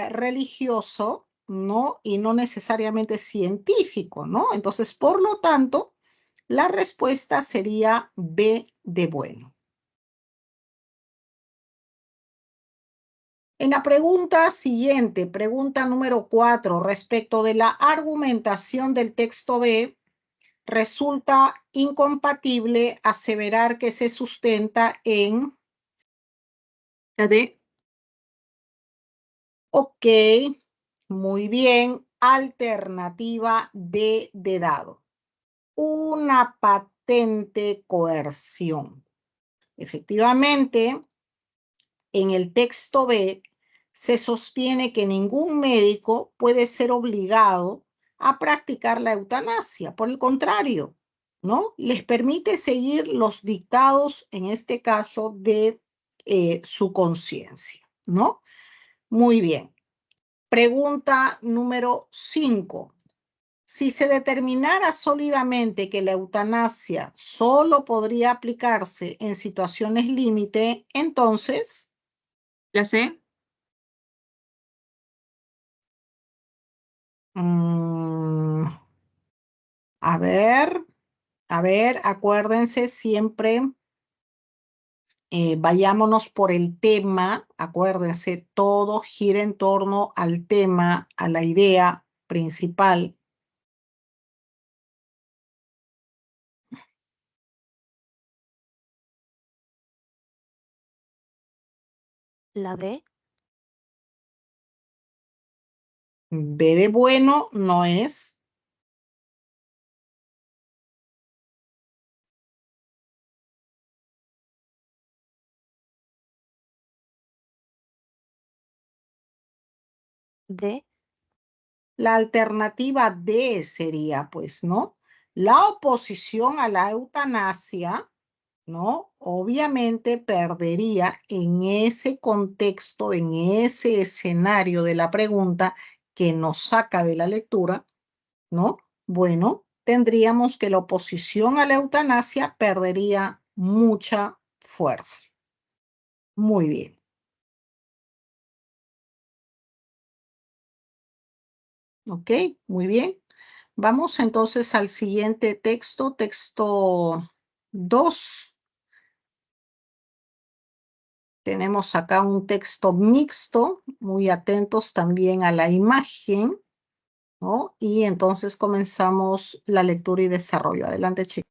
religioso, ¿no? Y no necesariamente científico, ¿no? Entonces, por lo tanto, la respuesta sería B de bueno. En la pregunta siguiente, pregunta número 4, respecto de la argumentación del texto B, resulta incompatible aseverar que se sustenta en... La D. Ok, muy bien. Alternativa D de dado. Una patente coerción. Efectivamente, en el texto B se sostiene que ningún médico puede ser obligado a practicar la eutanasia. Por el contrario, ¿no? Les permite seguir los dictados, en este caso, de su conciencia, ¿no? Muy bien. Pregunta número 5. Si se determinara sólidamente que la eutanasia solo podría aplicarse en situaciones límite, entonces... La C. A ver, acuérdense siempre, vayámonos por el tema, acuérdense, todo gira en torno al tema, a la idea principal. La D. B de bueno no es. D. La alternativa D sería, pues, ¿no? La oposición a la eutanasia, ¿no? Obviamente perdería en ese contexto, en ese escenario de la pregunta que nos saca de la lectura, ¿no? Bueno, tendríamos que la oposición a la eutanasia perdería mucha fuerza. Muy bien. Ok, muy bien. Vamos entonces al siguiente texto, texto 2. Tenemos acá un texto mixto, muy atentos también a la imagen, ¿no? Y entonces comenzamos la lectura y desarrollo. Adelante, chicos.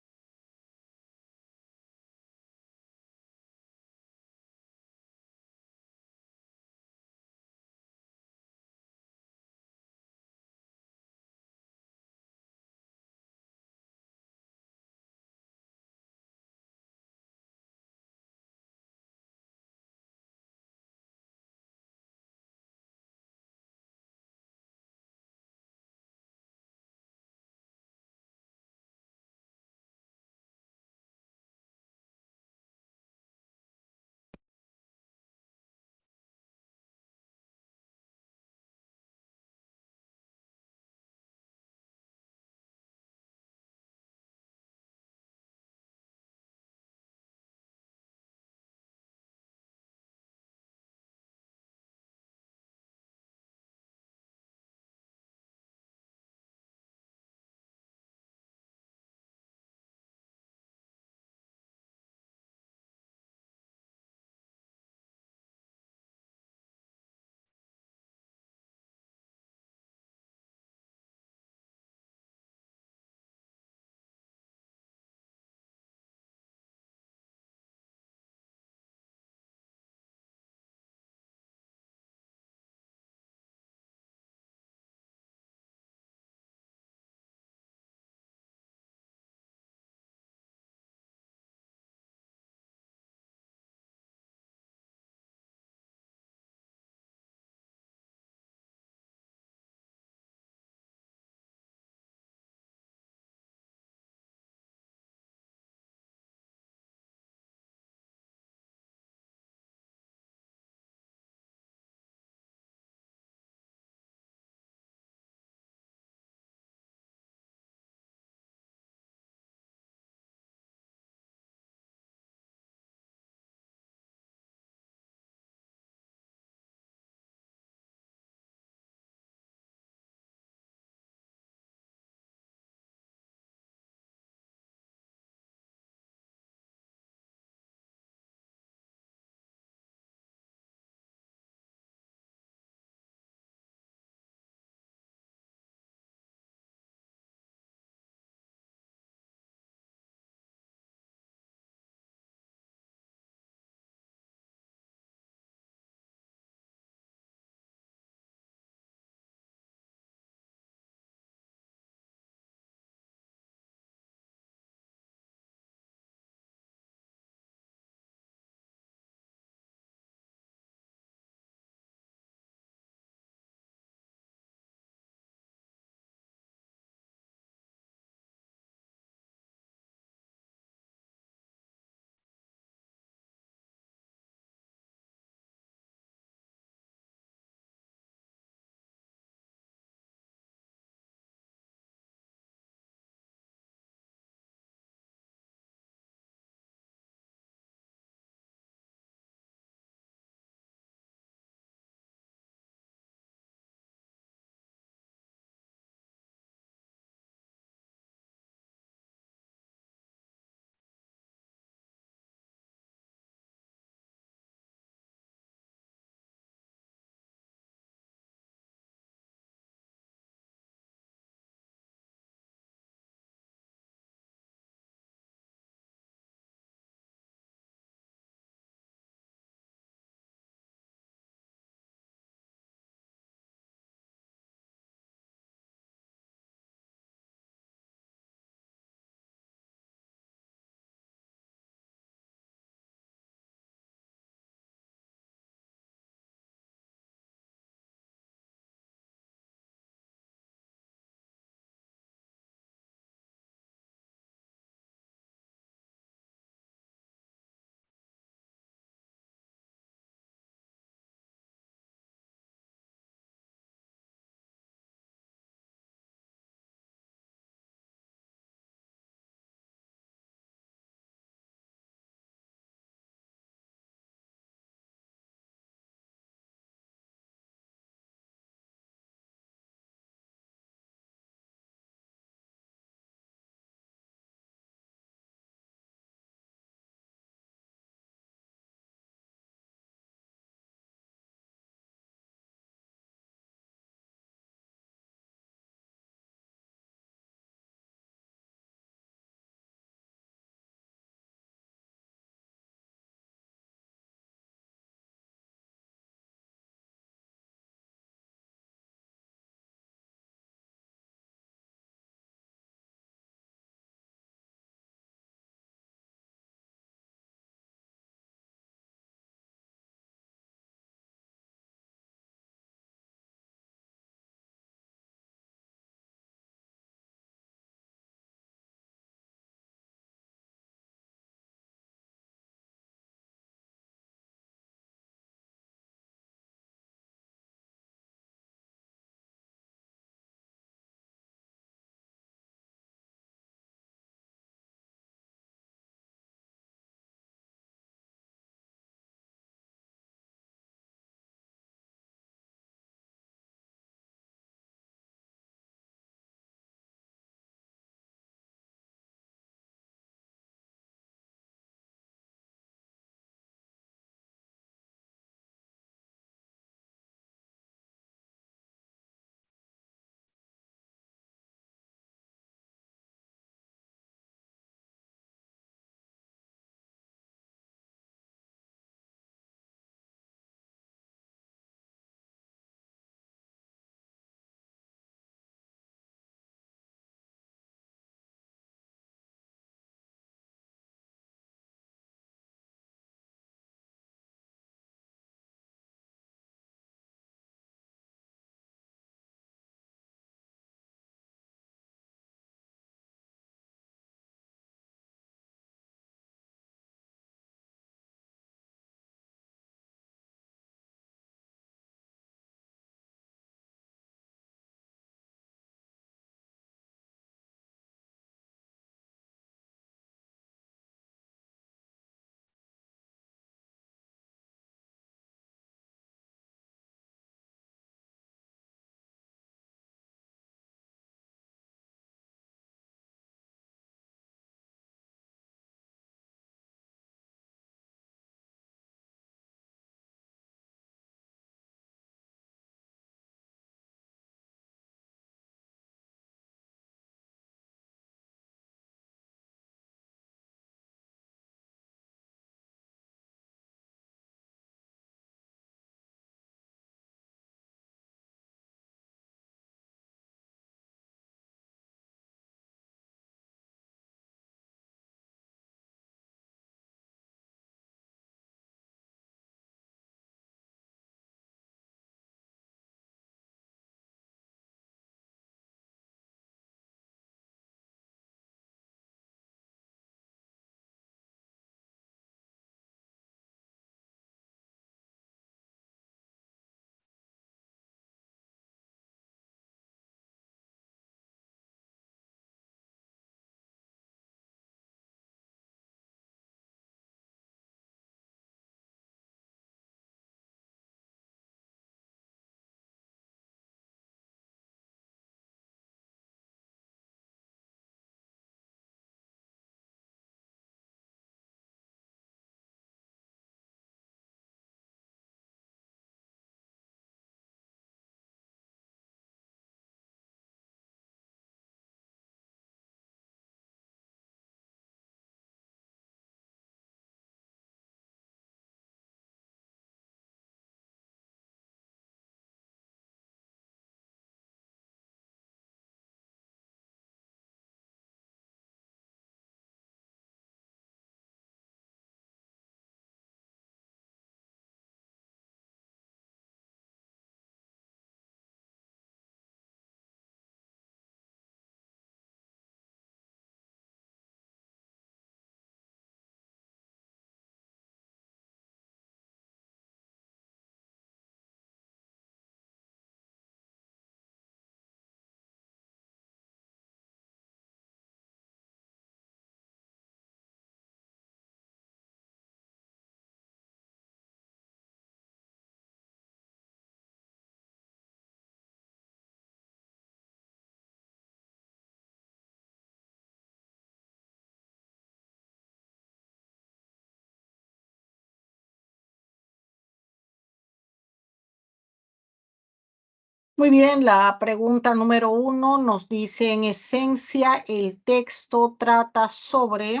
Muy bien, la pregunta número 1 nos dice, en esencia, el texto trata sobre...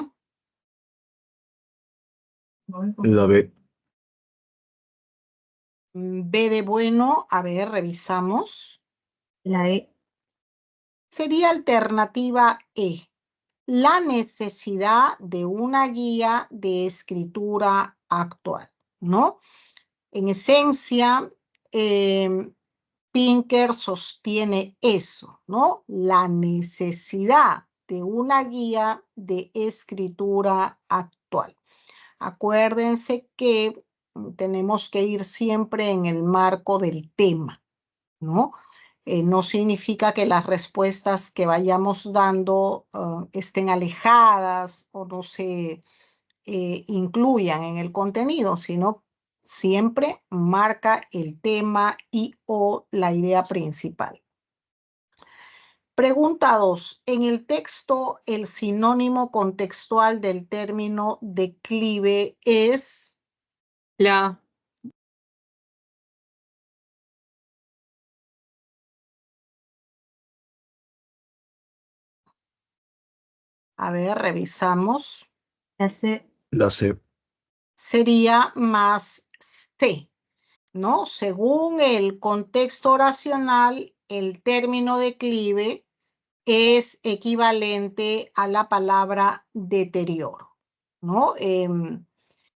La B. B de bueno, a ver, revisamos. La E. Sería alternativa E. La necesidad de una guía de escritura actual, ¿no? En esencia, Pinker sostiene eso, ¿no? La necesidad de una guía de escritura actual. Acuérdense que tenemos que ir siempre en el marco del tema, ¿no? No significa que las respuestas que vayamos dando estén alejadas o no se incluyan en el contenido, sino siempre marca el tema y o la idea principal. Pregunta 2. En el texto, el sinónimo contextual del término declive es... La A. A ver, revisamos. La C. La C. Sería más C, ¿no? Según el contexto oracional, el término declive es equivalente a la palabra deterioro, ¿no?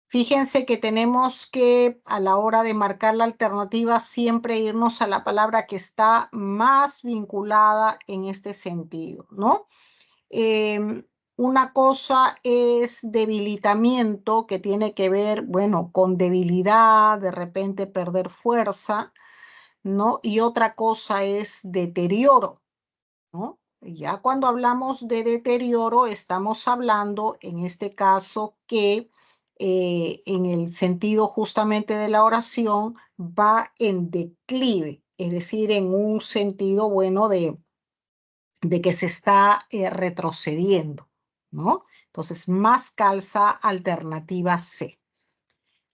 Fíjense que tenemos que, a la hora de marcar la alternativa, siempre irnos a la palabra que está más vinculada en este sentido, ¿no? Una cosa es debilitamiento, que tiene que ver, bueno, con debilidad, de repente perder fuerza, ¿no? Y otra cosa es deterioro, ¿no? Ya cuando hablamos de deterioro, estamos hablando, en este caso, que en el sentido justamente de la oración va en declive, es decir, en un sentido, bueno, de que se está retrocediendo, ¿no? Entonces, más calza alternativa C.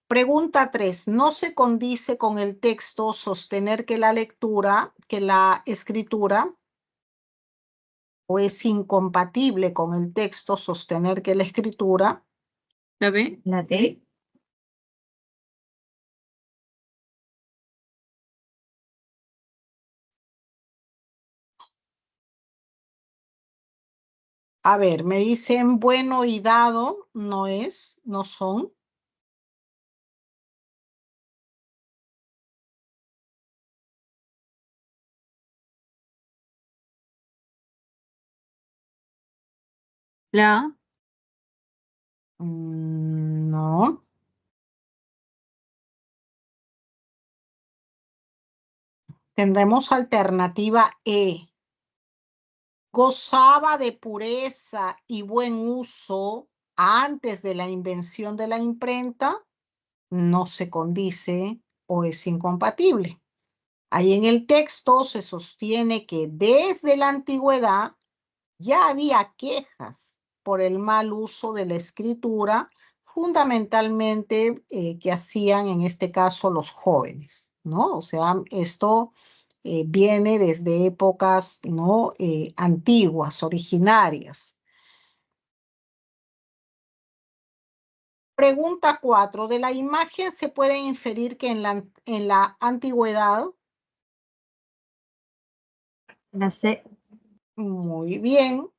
Pregunta 3. ¿No se condice con el texto sostener que la escritura, o es incompatible con el texto sostener que la escritura? La B. La D. A ver, me dicen bueno y dado, no son. La A. No. Tendremos alternativa E. Gozaba de pureza y buen uso antes de la invención de la imprenta, no se condice o es incompatible. Ahí en el texto se sostiene que desde la antigüedad ya había quejas por el mal uso de la escritura, fundamentalmente que hacían en este caso los jóvenes, ¿no? O sea, esto viene desde épocas, ¿no? Antiguas, originarias. Pregunta 4. De la imagen se puede inferir que en la antigüedad... La C. Muy bien.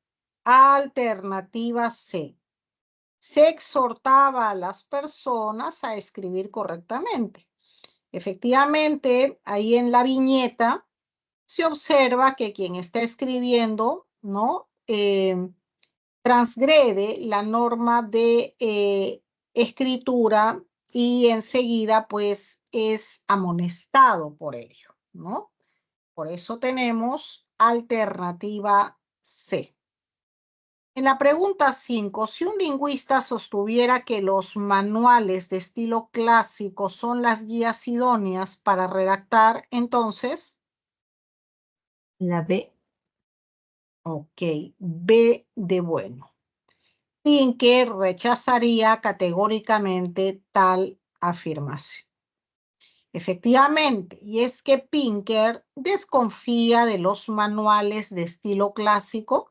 Alternativa C. Se exhortaba a las personas a escribir correctamente. Efectivamente, ahí en la viñeta se observa que quien está escribiendo, ¿no? Transgrede la norma de escritura y enseguida pues es amonestado por ello, ¿no? Por eso tenemos alternativa C. En la pregunta 5, si un lingüista sostuviera que los manuales de estilo clásico son las guías idóneas para redactar, entonces... La B. Ok, B de bueno. Pinker rechazaría categóricamente tal afirmación. Efectivamente, y es que Pinker desconfía de los manuales de estilo clásico,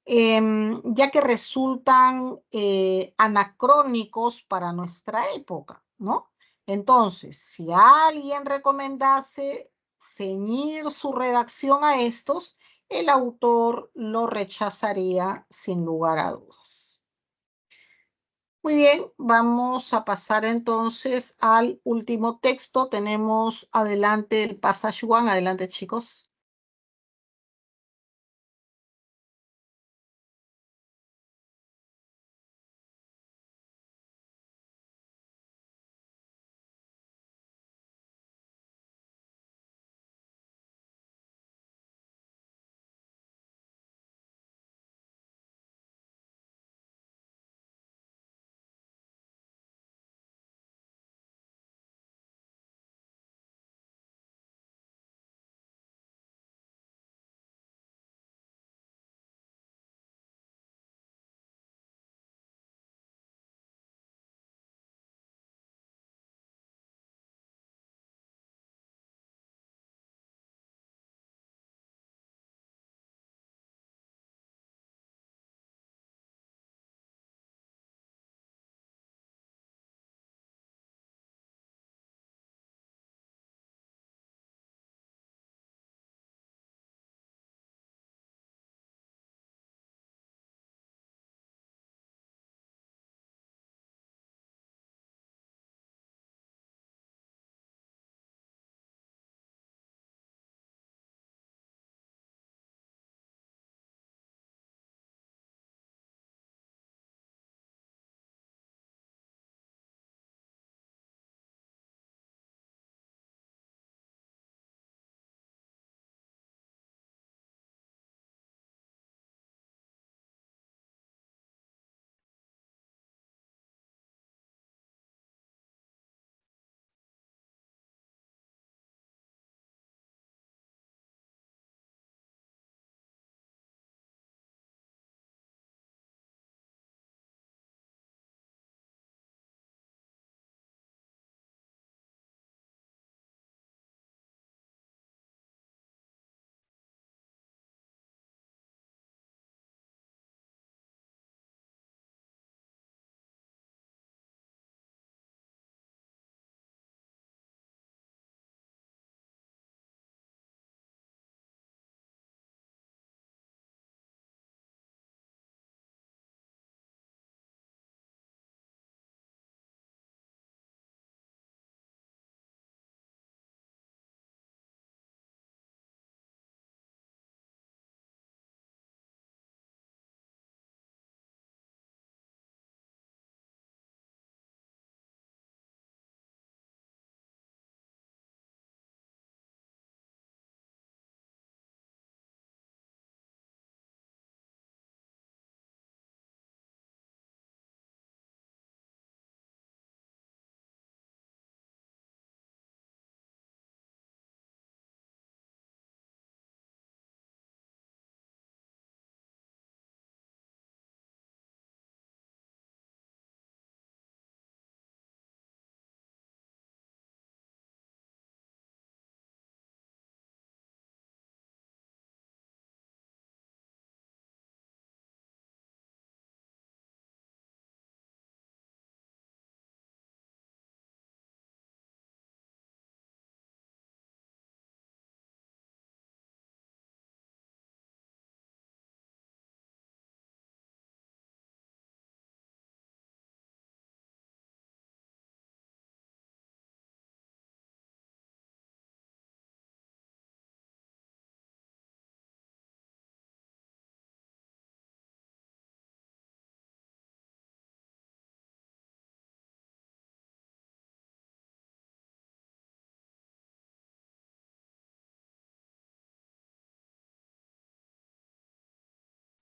ya que resultan anacrónicos para nuestra época, ¿no? Entonces, si alguien recomendase ceñir su redacción a estos, el autor lo rechazaría sin lugar a dudas. Muy bien, vamos a pasar entonces al último texto. Tenemos adelante el passage one. Adelante, chicos.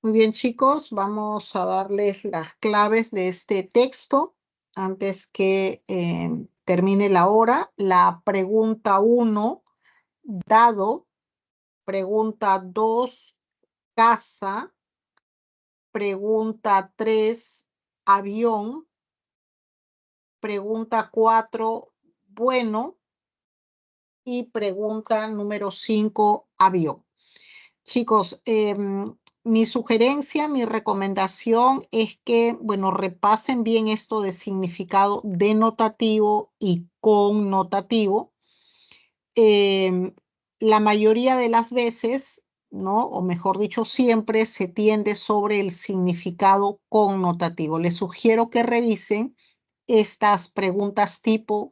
Muy bien, chicos, vamos a darles las claves de este texto antes que termine la hora. La pregunta 1, dado. Pregunta 2, casa. Pregunta 3, avión. Pregunta 4, bueno. Y pregunta número 5, avión. Chicos, mi sugerencia, mi recomendación es que, bueno, repasen bien esto de significado denotativo y connotativo. La mayoría de las veces, ¿no? O mejor dicho, siempre se tiende sobre el significado connotativo. Les sugiero que revisen estas preguntas tipo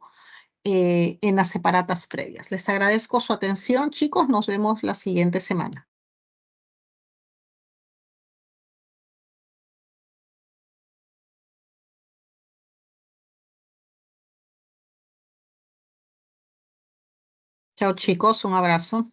en las separatas previas. Les agradezco su atención, chicos. Nos vemos la siguiente semana. Chao, chicos. Un abrazo.